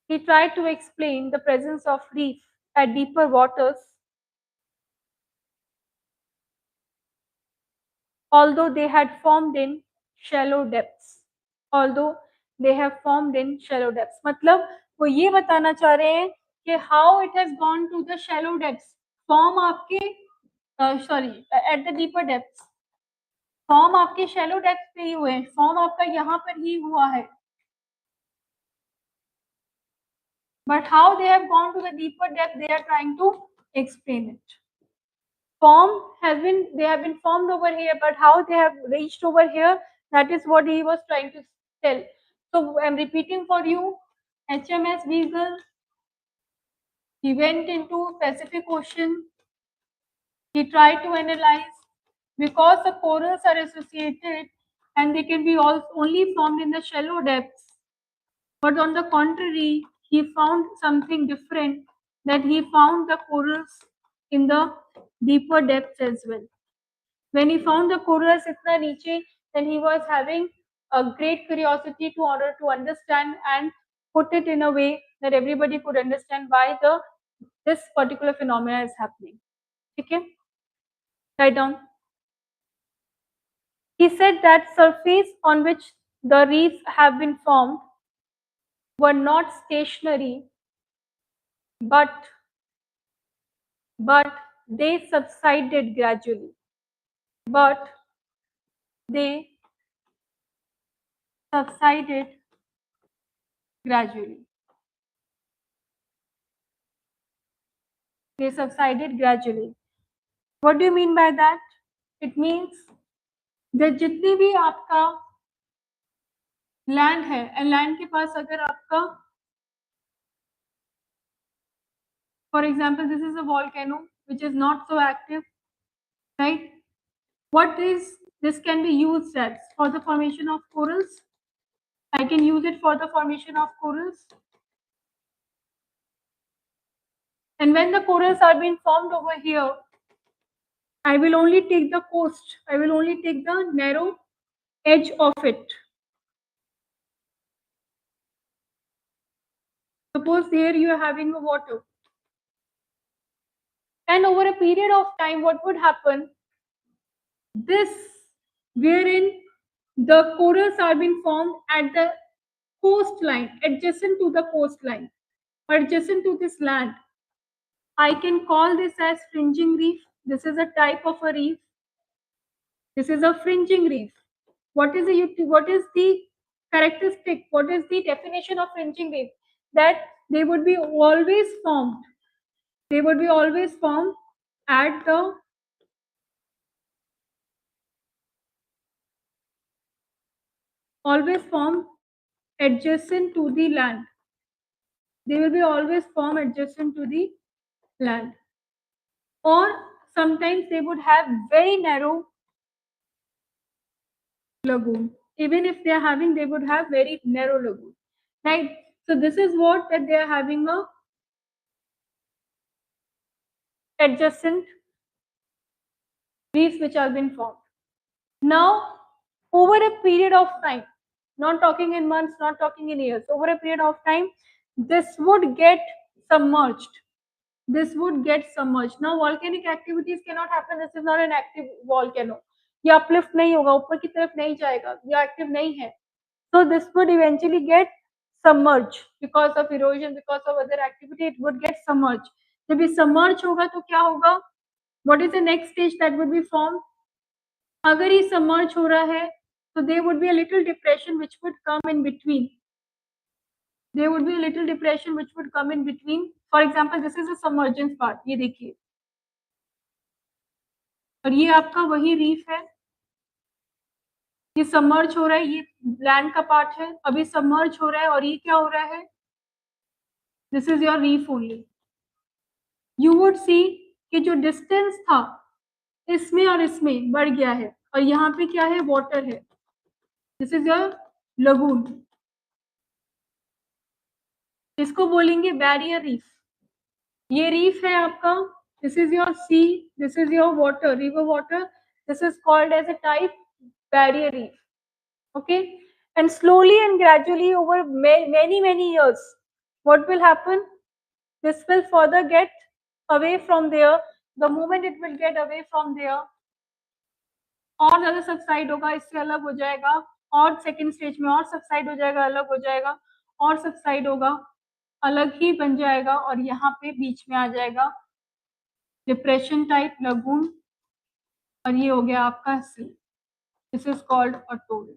He tried to explain the presence of reef at deeper waters, although they had formed in shallow depths. Although they have formed in shallow depths. मतलब वो ये बताना चाह रहे हैं कि how it has gone to the shallow depths. Form आपके at the deeper depths. Form आपके शैलो डेप्थ पे ही हुए हैं. फॉर्म आपका यहाँ पर ही हुआ है. But how they have gone to the deeper depth, they are trying to explain it. They have been formed over here, but how they have reached over here, that is what he was trying to tell. So I'm repeating for you. HMS Beagle, he went into Pacific Ocean. He tried to analyze because the corals are associated and they can be only formed in the shallow depths. But on the contrary, he found something different, that he found the corals in the deeper depths as well. When he found the corals itna niche, then he was having a great curiosity to order to understand and put it in a way that everybody could understand why this particular phenomena is happening. Okay? Write down. He said that surface on which the reefs have been formed were not stationary, but they subsided gradually. But they subsided gradually. They subsided gradually. What do you mean by that? It means that जितनी भी आपका land है, and land के पास अगर आपका, for example, this is a volcano which is not so active, right? What is this can be used as for the formation of corals? I can use it for the formation of corals. And when the corals are being formed over here, I will only take the coast. I will only take the narrow edge of it. Suppose here you are having a water. And over a period of time, what would happen? This, wherein the corals are being formed at the coastline, adjacent to the coastline. adjacent to this land. I can call this as fringing reef. This is a type of a reef. This is a fringing reef. What is the characteristic? What is the definition of fringing reef? That they would be always formed. They would be always formed at the always formed adjacent to the land. They will be always formed adjacent to the land. Or sometimes they would have very narrow lagoon. Even if they are having, they would have very narrow lagoon. Right? So this is what that they are having a adjacent reefs which have been formed. Now, over a period of time, not talking in months, not talking in years, over a period of time, this would get submerged. This would get submerged. Now, volcanic activities cannot happen. This is not an active volcano. ये uplift नहीं होगा, ऊपर की तरफ नहीं जाएगा, ये active नहीं है. So this would eventually get submerged because of erosion, because of other activity. It would get submerged. जब ये submerged होगा तो क्या होगा? What is the next stage that would be formed? अगर ये submerge हो रहा है so there would be a little depression which would come in between. There would be a little depression which would come in between. For example, this is a submergence part. ये देखिए, और ये आपका वही reef है. ये submerge हो रहा है, ये लैंड का पार्ट है. अभी सबमर्ज हो रहा है और ये क्या हो रहा है? This is your reef only. You would see कि जो डिस्टेंस था इसमें और इसमें बढ़ गया है, और यहाँ पे क्या है? वाटर है. This is your lagoon. इसको बोलेंगे बैरियर रीफ. ये रीफ है आपका. This is your sea, this is your water, river water. This is called as a type barrier reef. Okay, and slowly and gradually over many years, what will happen? This will further get away from there. The moment it will get away from there, और ज्यादा subside होगा, इससे अलग हो जाएगा, और second stage में और सबसाइड हो जाएगा, अलग हो जाएगा, और सबसाइड होगा, अलग ही बन जाएगा, और यहाँ पे बीच में आ जाएगा डिप्रेशन टाइप लगून, और ये हो गया आपका sea. This is called atoll.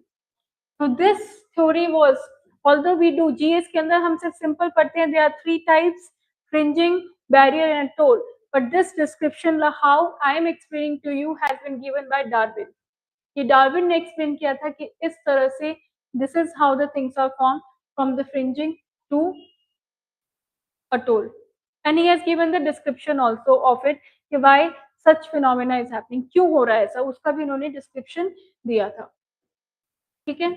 So this theory was, although we do GS के अंदर हम सिर्फ simple पढ़ते हैं, there are 3 types: fringing, barrier and atoll. But this description how I am explaining to you has been given by Darwin. ये Darwin ने explain किया था कि इस तरह से this is how the things are formed from the fringing to atoll. And he has given the description also of it कि why such phenomena is happening. क्यों हो रहा है ऐसा, उसका भी इन्होंने description दिया था. ठीक है.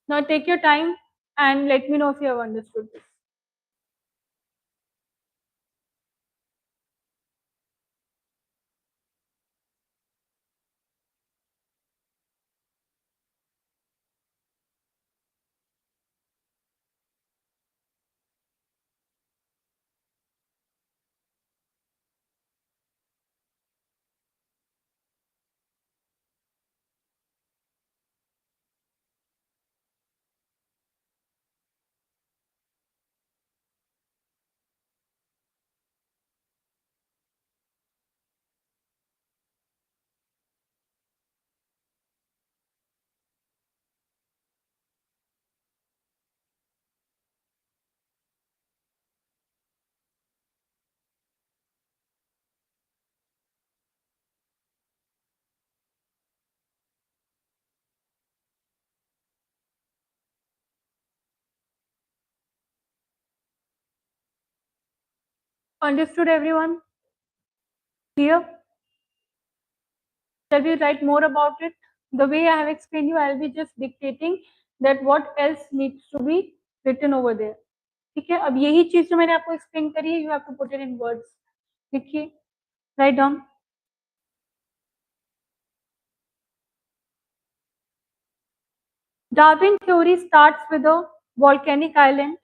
Now take your time and let me know if you have understood this. Understood everyone? Clear? Shall we write more about it? The way I have explained you, I will be just dictating that what else needs to be written over there. ठीक है. अब यही चीज जो मैंने आपको explain करी है, you have to put it in words. देखिए, write down. Darwin theory starts with a volcanic island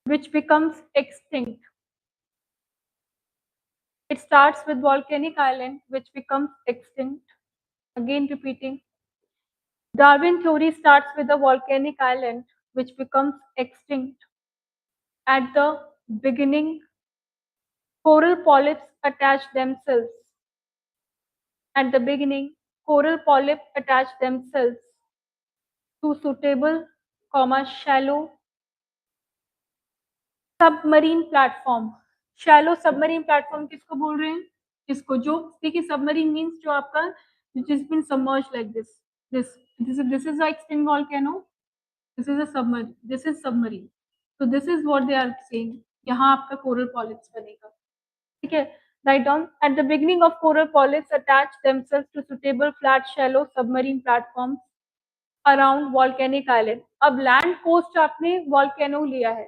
which becomes extinct. It starts with volcanic island which becomes extinct. Again repeating. Darwin theory starts with a volcanic island which becomes extinct. At the beginning, coral polyps attach themselves. At the beginning, coral polyps attach themselves to suitable, shallow submarine platform. Shallow submarine platform किसको बोल रहे हैं? इसको, जो देखिए submarine means जो आपका which has been submerged like this this is a extinct volcano, this is a submarine, this is submarine, so this is what they are saying. यहाँ आपका coral polyps बनेगा. ठीक है, write down. At the beginning of coral polyps attach themselves to suitable flat shallow submarine platforms around volcanic island. अब land coast आपने volcano लिया है,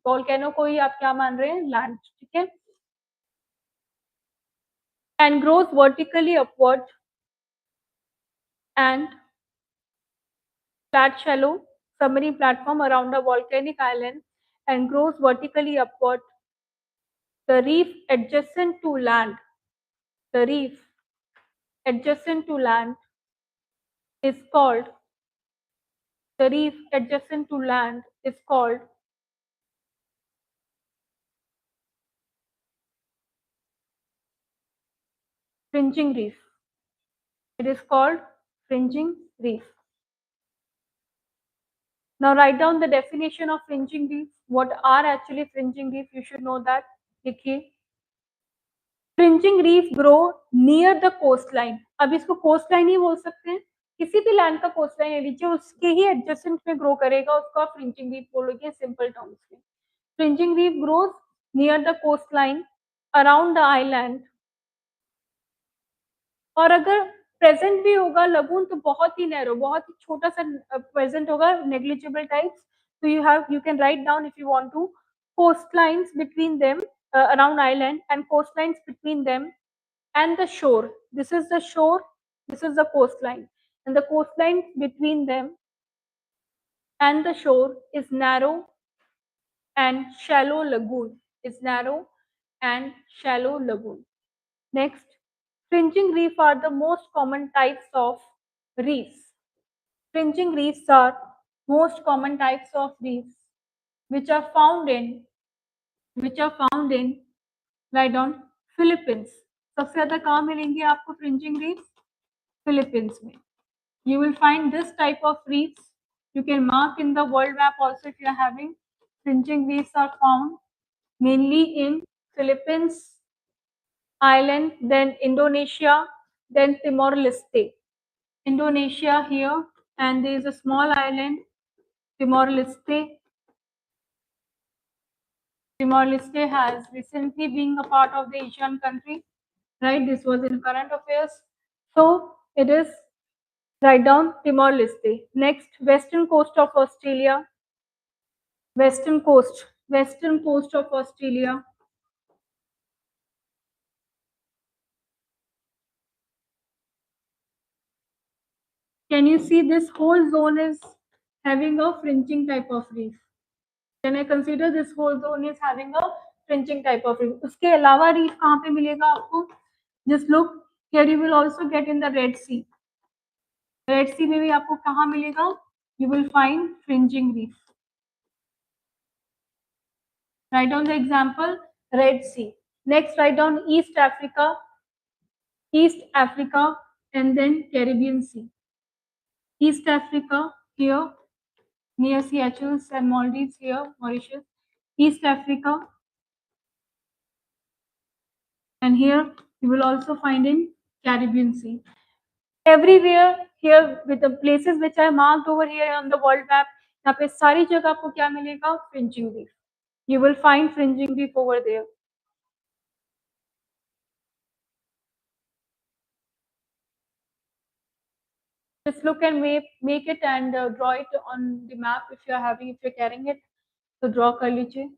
volcano को ही आप क्या मान रहे हैं? लैंड. ठीक है. And grows vertically upward and flat shallow submarine platform around a volcanic island and grows vertically upward. The reef adjacent to land, the reef adjacent to land is called, the reef adjacent to land is called fringing reef. It is called fringing reef. Now write down the definition of fringing reef. What are actually fringing reef? You should know that. देखिए, fringing reef grow near the coastline. अब इसको coastline ही बोल सकते हैं, किसी भी land का coastline ले लीजिए, उसके ही adjacent में grow करेगा, उसको आप fringing reef बोलोगे simple terms में. Fringing reef grows near the coastline around the island. और अगर प्रेजेंट भी होगा लगून तो बहुत ही नैरो, बहुत ही छोटा सा प्रेजेंट होगा, negligible types. So you can write down if you want to, coastlines between them, around island, and coastlines between them and the shore. This is the shore, this is the coastline, and the coastline between them and the shore is narrow and shallow lagoon, is narrow and shallow lagoon. Next, fringing reef are the most common types of reefs. Fringing reefs are most common types of reefs which are found in, write down, Philippines. सबसे ज़्यादा कहाँ मिलेंगे आपको fringing reefs? Philippines में. You will find this type of reefs. You can mark in the world map also if you are having. Fringing reefs are found mainly in Philippines island, then Indonesia, then Timor-Leste. Indonesia here, and there is a small island, Timor-Leste. Timor-Leste has recently been a part of the Asian country, right? This was in current affairs. So it is, write down Timor-Leste. Next, western coast of Australia. Western coast of Australia. Can you see this whole zone is having a fringing type of reef? Can I consider this whole zone is having a fringing type of reef? उसके अलावा reef कहाँ पे मिलेगा आपको? Just look here, you will also get in the Red Sea. Red Sea में भी आपको कहाँ मिलेगा? You will find fringing reef. Write down the example, Red Sea. Next, write down East Africa, and then Caribbean Sea. East Africa here, near Seychelles and Maldives here, Mauritius. East Africa, and here you will also find in Caribbean Sea. Everywhere here with the places which are marked over here on the world map, यहाँ पे सारी जगह आपको क्या मिलेगा? Fringing reef. You will find fringing reef over there. Just look and make it and draw it on the map if you are having, if you're carrying it. So draw कर लीजिए.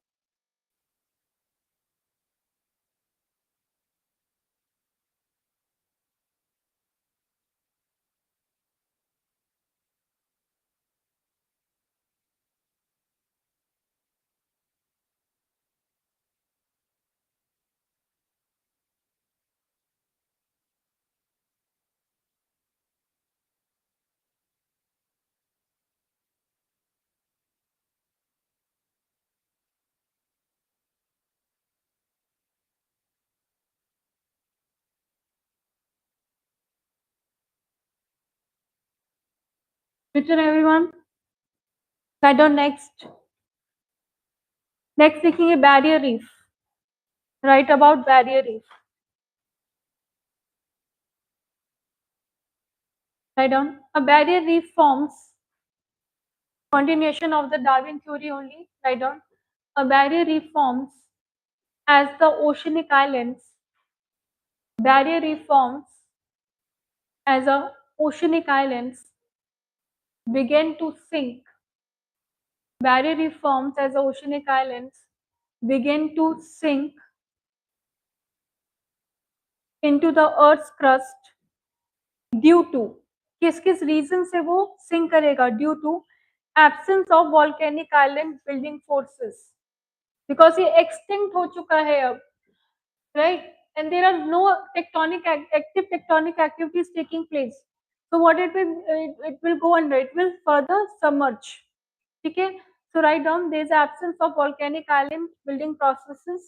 Written everyone? Write down next. Next लिखेंगे barrier reef. Write about barrier reef. Write down. A barrier reef forms, continuation of the Darwin theory only. Write down. A barrier reef forms as the oceanic islands. Barrier reef forms as the oceanic islands begin to sink. Barrier reef forms as the oceanic islands begin to sink into the earth's crust due to, किस किस reason से वो sink करेगा, due to absence of volcanic island building forces, because ये extinct हो चुका है अब, right, and there are no active tectonic activities taking place, so what it will go under, it will further submerge. ठीक है, so write down there is absence of volcanic island building processes.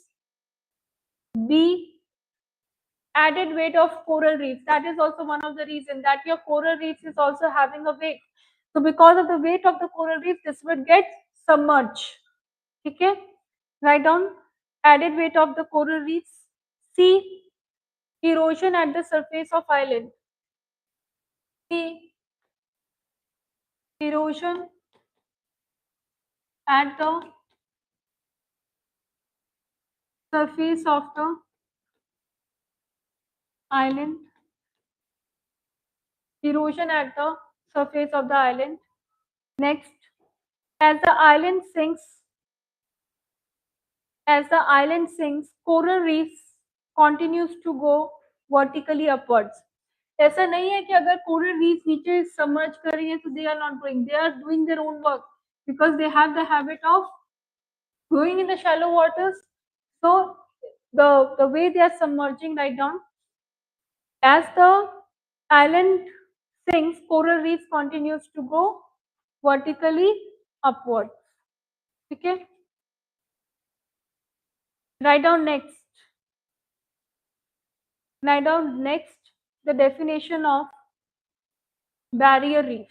B, added weight of coral reefs, that is also one of the reasons that your coral reefs is also having a weight, so because of the weight of the coral reef this would get submerged. Okay, write down added weight of the coral reefs. C, erosion at the surface of island. C, erosion at the surface of the island. Erosion at the surface of the island. Next, as the island sinks, coral reefs continues to go vertically upwards. ऐसा नहीं है कि अगर coral reefs नीचे submerge कर रही है तो they are not growing, they are doing their own work because they have the habit of growing in the shallow waters. So the way they are submerging right down, as the island sinks, coral reefs continues to go vertically upward. Okay, write down next. Write down next the definition of barrier reef.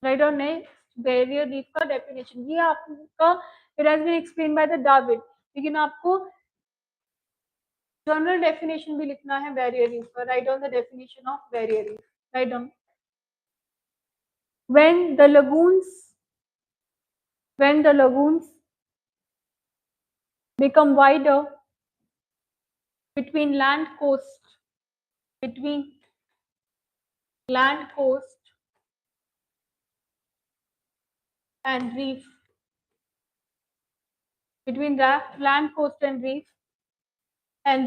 Write down next barrier reef का definition. ये आपका it has been explained by the Darwin, लेकिन आपको general definition भी लिखना है barrier reef का. Write down the definition of barrier reef. Write down. When the lagoons become wider between land coast and reef, between that land coast and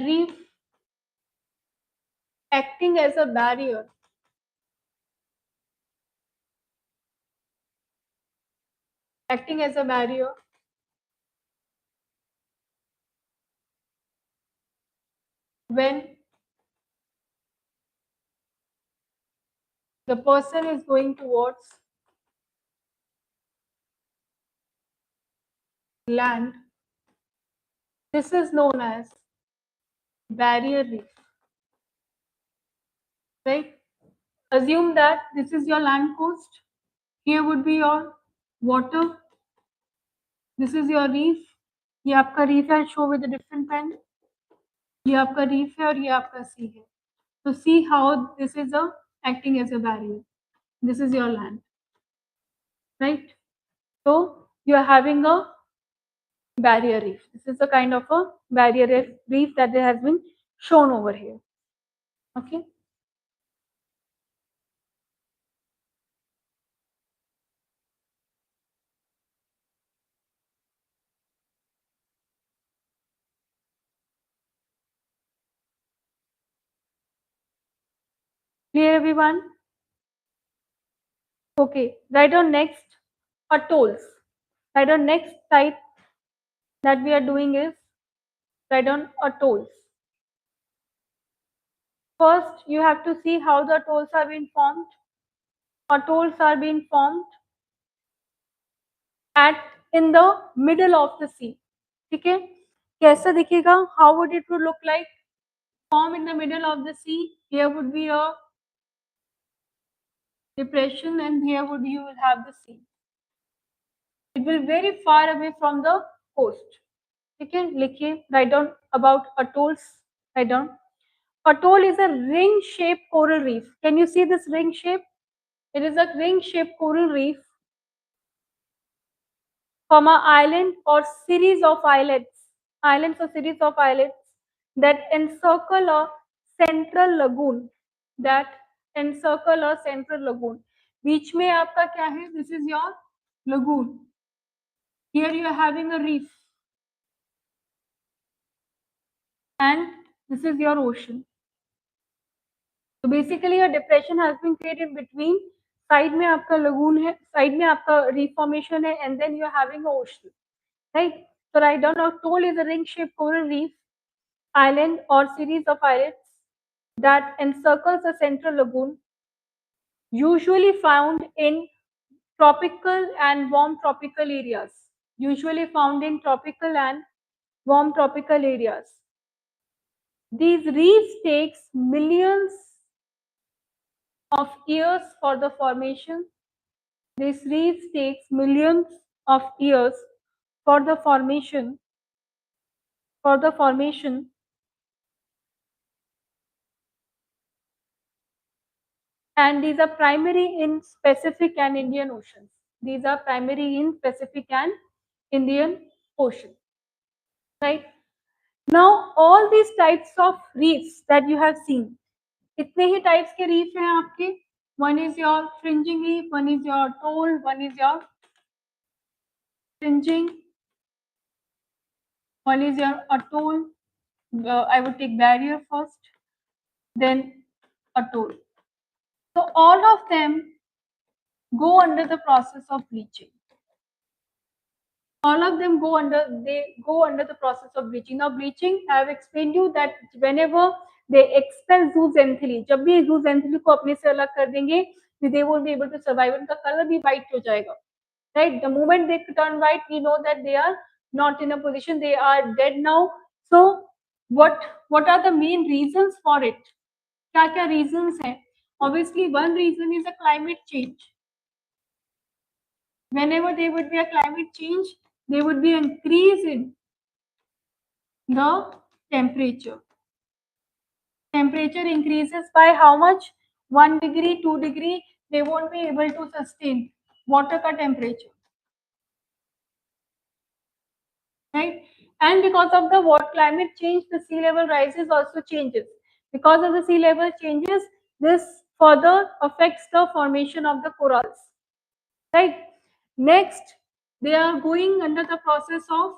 reef acting as a barrier, when the person is going towards land, this is known as barrier reef, right? Assume that this is your land coast, here would be your water, this is your reef, ये आपका reef है, show with a different pen, ये आपका reef है और ये आपका sea है. So see how this is acting as a barrier. This is your land, right? So you are having a barrier reef. This is a kind of a barrier reef that has been shown over here. Okay. Clear everyone? Okay. Write down next atolls. Write down next type that we are doing is write down atolls. First, you have to see how the atolls are being formed. Atolls are being formed at in the middle of the sea. ठीक है? कैसा दिखेगा? How would it look like? Form in the middle of the sea. Here would be a depression, and here would you will have the sea. It will very far away from the coast. ठीक है, लिखिए, write down about atolls. Write down. Atoll is a ring-shaped coral reef. Can you see this ring shape? It is a ring-shaped coral reef, comma, island or series of islands or series of islets that encircle a central lagoon. That encircle a central lagoon. बीच में आपका क्या है? This is your lagoon. Here you are having a reef, and this is your ocean. So basically a depression has been created between, side में आपका lagoon है, side में आपका reef formation है, and then you are having an ocean, right? So write down, atoll is a ring-shaped coral reef, island or series of islets that encircles a central lagoon, usually found in tropical and warm tropical areas. Usually found in tropical and warm tropical areas. These reefs takes millions of years for the formation. This reef takes millions of years for the formation. And these are primary in Pacific and Indian Oceans. These are primary in Pacific and Indian Ocean. Right? Now, all these types of reefs that you have seen, कितने ही types के reef हैं आपके? One is your fringing reef, one is your atoll, one is your fringing, one is your atoll. I would take barrier first, then atoll. So all of them go under the process of bleaching. All of them go under the process of bleaching. Now bleaching, I have explained you that whenever they expel zooxanthellae, जब भी zooxanthellae को अपने से अलग कर देंगे, they won't be able to survive. उनका color भी white हो जाएगा. Right? The moment they turn white, we know that they are not in a position, they are dead now. So what are the main reasons for it? क्या क्या reasons हैं? Obviously, one reason is the climate change. Whenever there would be a climate change, there would be an increase in the temperature. Temperature increases by how much? 1 degree, 2 degree, they won't be able to sustain water ka temperature. Right? And because of the climate change, the sea level rises also changes. Because of the sea level changes, this further affects the formation of the corals. Right? Next, they are going under the process of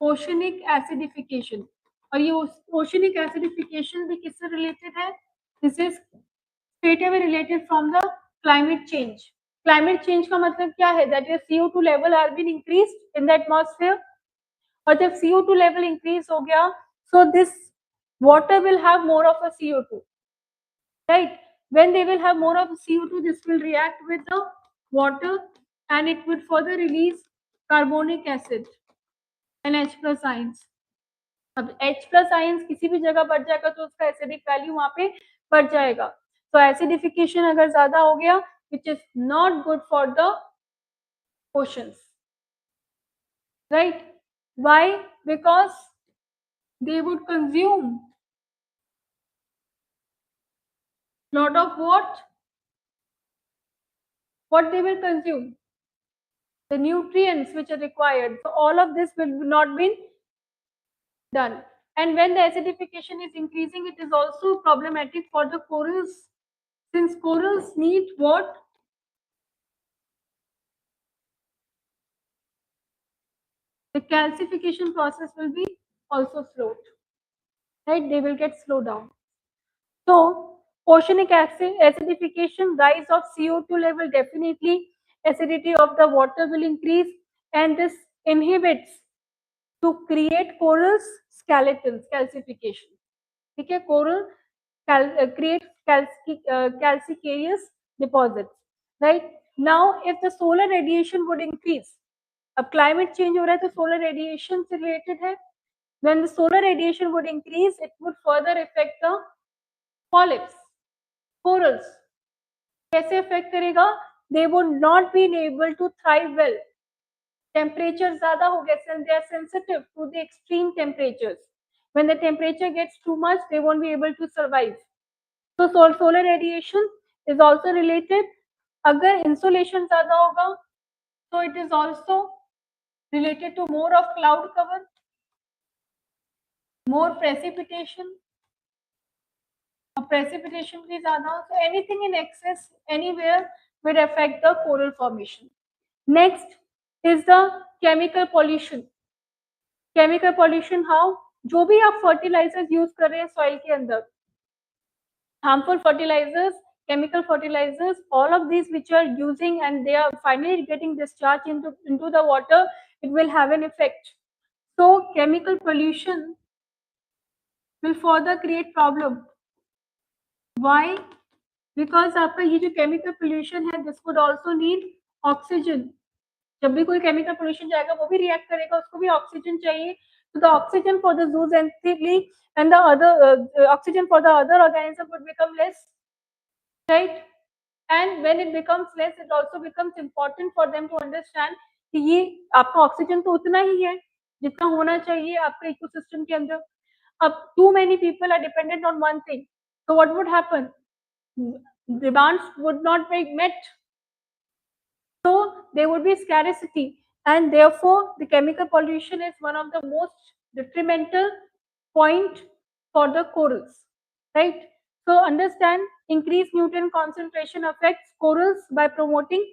oceanic acidification. और ये oceanic acidification भी किससे related है? This is straight away related from the climate change. Climate change का मतलब क्या है? That is CO2 level are been increased in the atmosphere. और जब CO2 level increase हो गया, so this water will have more of a CO2, right? When they will have more of CO2, this will react with the water and it would further release carbonic acid and H plus ions. अब H plus ions किसी भी जगह बढ़ जाएगा तो उसका acidic value वहां पे बढ़ जाएगा. तो एसिडिफिकेशन अगर ज्यादा हो गया, which is not good for the oceans, right? Why? Because they would consume lot of what they will consume, the nutrients which are required. So all of this will not be done. And when the acidification is increasing, it is also problematic for the corals, since corals need what? The calcification process will be also slowed, right? They will get slowed down. So oceanic acidification, rise of CO2 level, definitely acidity of the water will increase, and this inhibits to create corals skeletons, calcification. Okay, coral create calcareous deposits, right? Now if the solar radiation would increase, अब climate change हो रहा है तो solar radiation से related है. When the solar radiation would increase, it would further affect the polyps, corals. कैसे affect करेगा? They would not be able to thrive well. Temperature ज्यादा हो गया, they are sensitive to the extreme temperatures. When the temperature gets too much, they won't be able to survive. तो solar radiation is also related. अगर insolation ज्यादा होगा तो it is also related to more of cloud cover, more precipitation, precipitation भी ज़्यादा, so anything in excess anywhere will affect the coral formation. Next is the chemical pollution. Chemical pollution how? जो भी आप fertilizers use कर रहे हैं soil के अंदर, harmful fertilizers, chemical fertilizers, all of these which are using and they are finally getting discharged into the water, it will have an effect. So chemical pollution will further create problem. Why? Because आपका ये जो chemical pollution है, this would also need oxygen. जब भी कोई chemical pollution जाएगा वो भी react करेगा, उसको भी oxygen चाहिए. So the oxygen for the zooxanthellae and the other oxygen for the other organism would become less, right? And when it becomes less, it also becomes important for them to understand कि ये आपका oxygen तो उतना ही है जितना होना चाहिए आपके इकोसिस्टम के अंदर. अब too many people are dependent on one thing, so what would happen? Demands would not be met, so there would be scarcity, and therefore the chemical pollution is one of the most detrimental point for the corals, right? So understand, increased nutrient concentration affects corals by promoting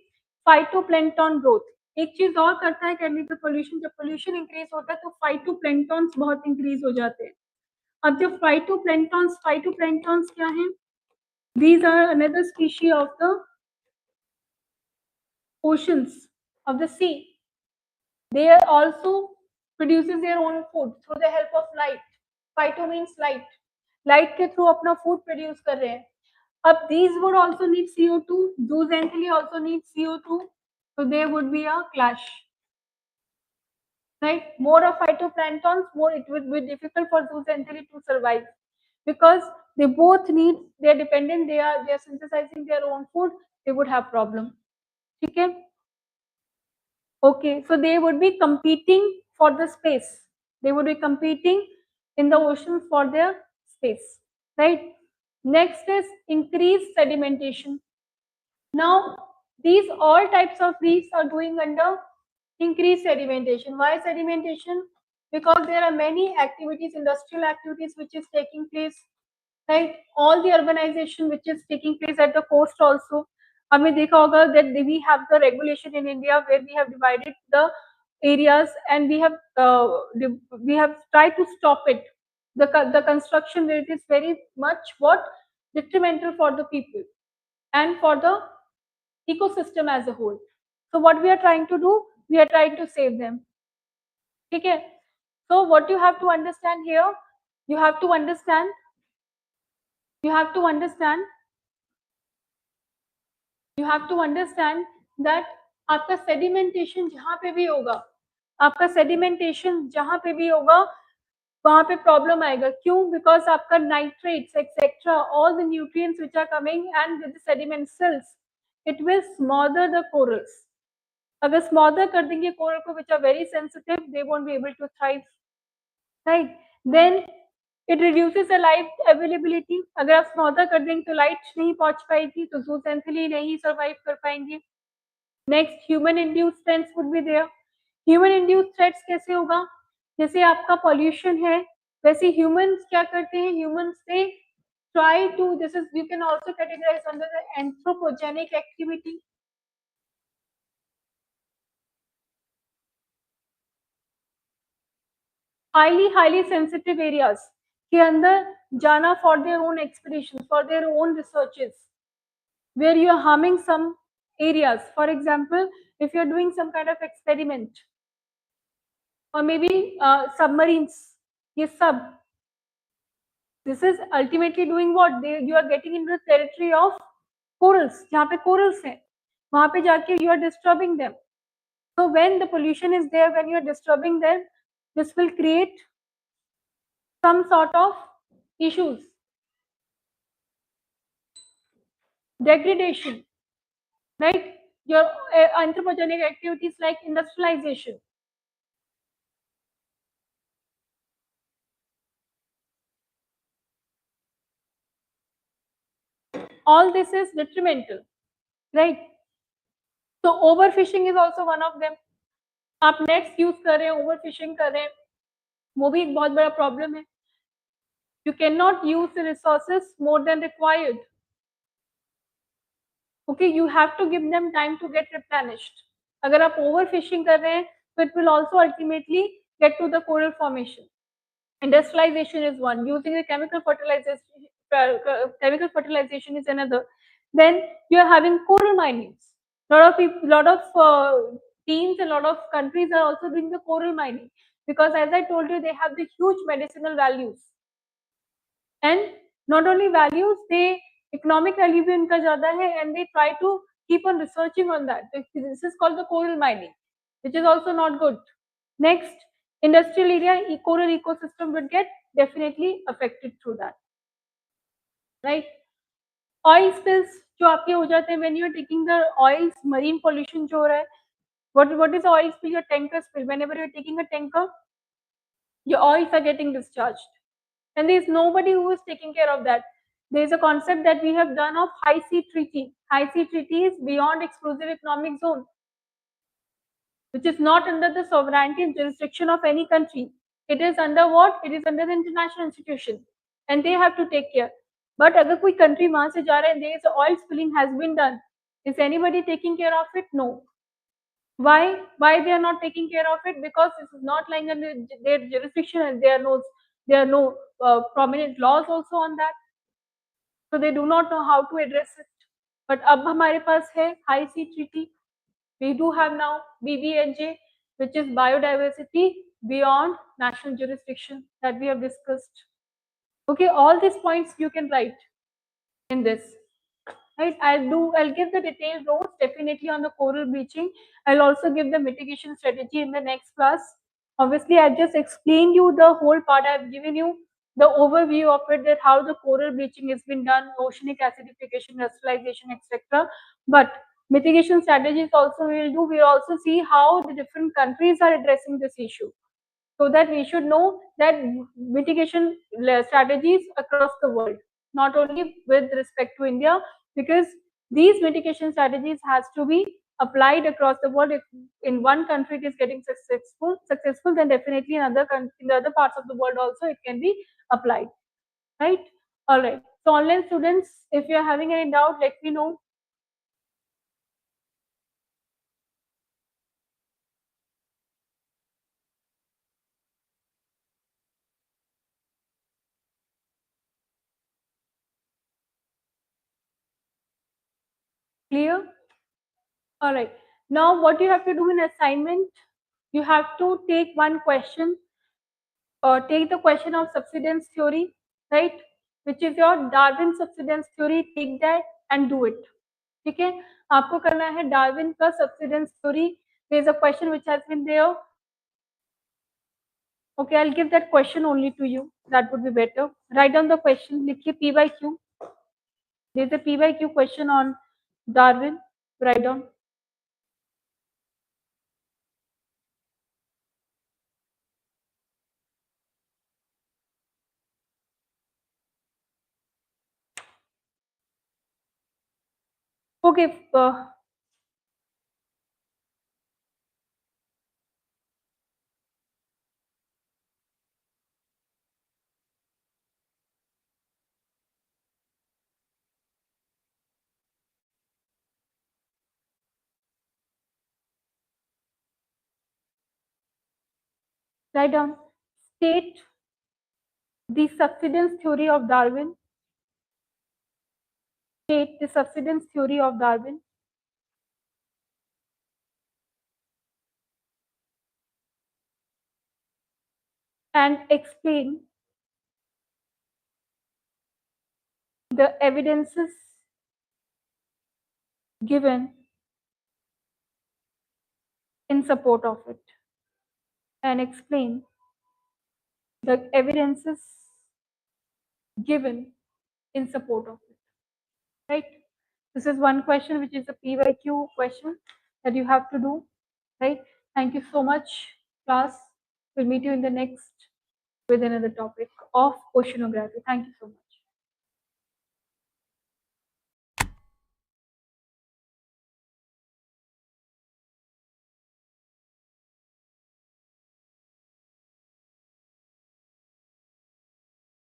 phytoplankton growth. एक चीज और करता है chemical pollution, जब pollution increase होता है तो phytoplanktons बहुत इंक्रीज हो जाते हैं. अब जब फाइटोप्लैंक्टन्स क्या है? These are another species of the oceans, of the sea. They are also produces their own food through the help of light. Phyto means light. Light के through अपना food produce कर रहे हैं. अब these would also need CO2. Zooxanthellae also need CO2. So there would be a clash. Right? More of phytoplanktons, more it would be difficult for zooxanthellae to survive because they both need. They are dependent. They are synthesizing their own food. They would have problem. ठीक है? Okay, so they would be competing for the space. They would be competing in the ocean for their space, right? Next is increased sedimentation. Now, these all types of reefs are going under increased sedimentation. Why sedimentation? Because there are many activities, industrial activities which is taking place, right? All the urbanization which is taking place at the coast also. हमने देखा होगा that we have the regulation in India where we have divided the areas and we have tried to stop it. The construction where it is very much what detrimental for the people and for the ecosystem as a whole. So what we are trying to do, we are trying to save them. Okay. So what you have to understand here, you have to understand that आपका sedimentation जहाँ पे भी होगा, वहाँ पे problem आएगा. क्यों? Because आपका nitrates etcetera, all the nutrients which are coming and with the sediment cells, it will smother the corals. अगर स्मॉदर कर देंगे कोरल को which are very sensitive, they won't be able to thrive, right? Then it reduces the light availability. अगर आप स्मॉदर कर देंगे तो light नहीं पहुंच पाएगी, तो जूसेंथली नहीं सर्वाइव कर पाएंगे. Next, human induced threats would be there. Human induced threats कैसे होगा? जैसे आपका पॉल्यूशन है, वैसे ह्यूमंस क्या करते हैं? Humans they try to, this is, you can also categorize under the anthropogenic activity. highly sensitive areas के अंदर जाना for their own expeditions, for their own researches, where you are harming some areas. For example, if you are doing some kind of experiment or maybe submarines, ये सब, this is ultimately doing what? You are getting into the territory of corals. जहाँ पे corals हैं, वहाँ पे जाके you are disturbing them. So when the pollution is there, when you are disturbing them, this will create some sort of issues. Degradation. right? Your anthropogenic activities like industrialization. All this is detrimental, right? So overfishing is also one of them. आप nets use कर रहे हैं, over fishing कर रहे हैं, वो भी एक बहुत बड़ा प्रॉब्लम है. You cannot use the resources more than required. Okay, you have to give them time to get replenished. अगर आप ओवर फिशिंग कर रहे हैं तो it will also ultimately get to the coral formation. Industrialization is one. Using the chemical fertilization is another. Then you are having coral minings. Lot of people, lot of teams, and lot of countries are also doing the coral mining because, as I told you, they have the huge medicinal values. And not only values, they economic value भी उनका ज़्यादा है, and they try to keep on researching on that. This is called the coral mining, which is also not good. Next, industrial area, coral ecosystem would get definitely affected through that, right? Oil spills जो आपके हो जाते हैं when you are taking the oils, marine pollution जो हो रहा है, what is oil spill? Your tanker spill. Whenever you are taking a tanker, your oils are getting discharged, and there is nobody who is taking care of that. There is a concept that we have done of high sea treaty. High sea treaty is beyond exclusive economic zone, which is not under the sovereignty and jurisdiction of any country. It is under what? It is under the international institution, and they have to take care. But अगर कोई country वहां से जा रहा है, there is oil spilling has been done. Is anybody taking care of it? No. Why? Why they are not taking care of it? Because this is not lying under their jurisdiction, and there are no prominent laws also on that. So they do not know how to address it. But अब हमारे पास है high sea treaty. We do have now BBNJ, which is biodiversity beyond national jurisdiction that we have discussed. Okay, all these points you can write in this. Right, I'll give the detailed notes definitely on the coral bleaching. I'll also give the mitigation strategy in the next class. Obviously, I've just explained you the whole part. I've given you the overview of it, that how the coral bleaching has been done, oceanic acidification, crystallization, etc. But mitigation strategies also we will do. We'll also see how the different countries are addressing this issue, so that we should know that mitigation strategies across the world, not only with respect to India, because these mitigation strategies has to be applied across the world. If in one country it is getting successful, then definitely in the other parts of the world also it can be applied, right? All right. So online students, if you are having any doubt, let me know. Clear? All right. Now what you have to do in assignment, you have to take one question, take the question of subsidence theory, right? Which is your Darwin subsidence theory. Take that and do it. ठीक है, आपको करना है Darwin का subsidence theory. There is a question which has been there. Okay, I'll give that question only to you. That would be better. Write down the question. लिखिए P by Q. There is a P by Q question on Darwin. Write down. Okay. Write down. State the subsidence theory of Darwin. State the subsidence theory of Darwin. And explain the evidences given in support of it. And explain the evidences given in support of it. Right? This is one question which is a PYQ question that you have to do, right? Thank you so much, class. We'll meet you in the next with another topic of oceanography. Thank you so much.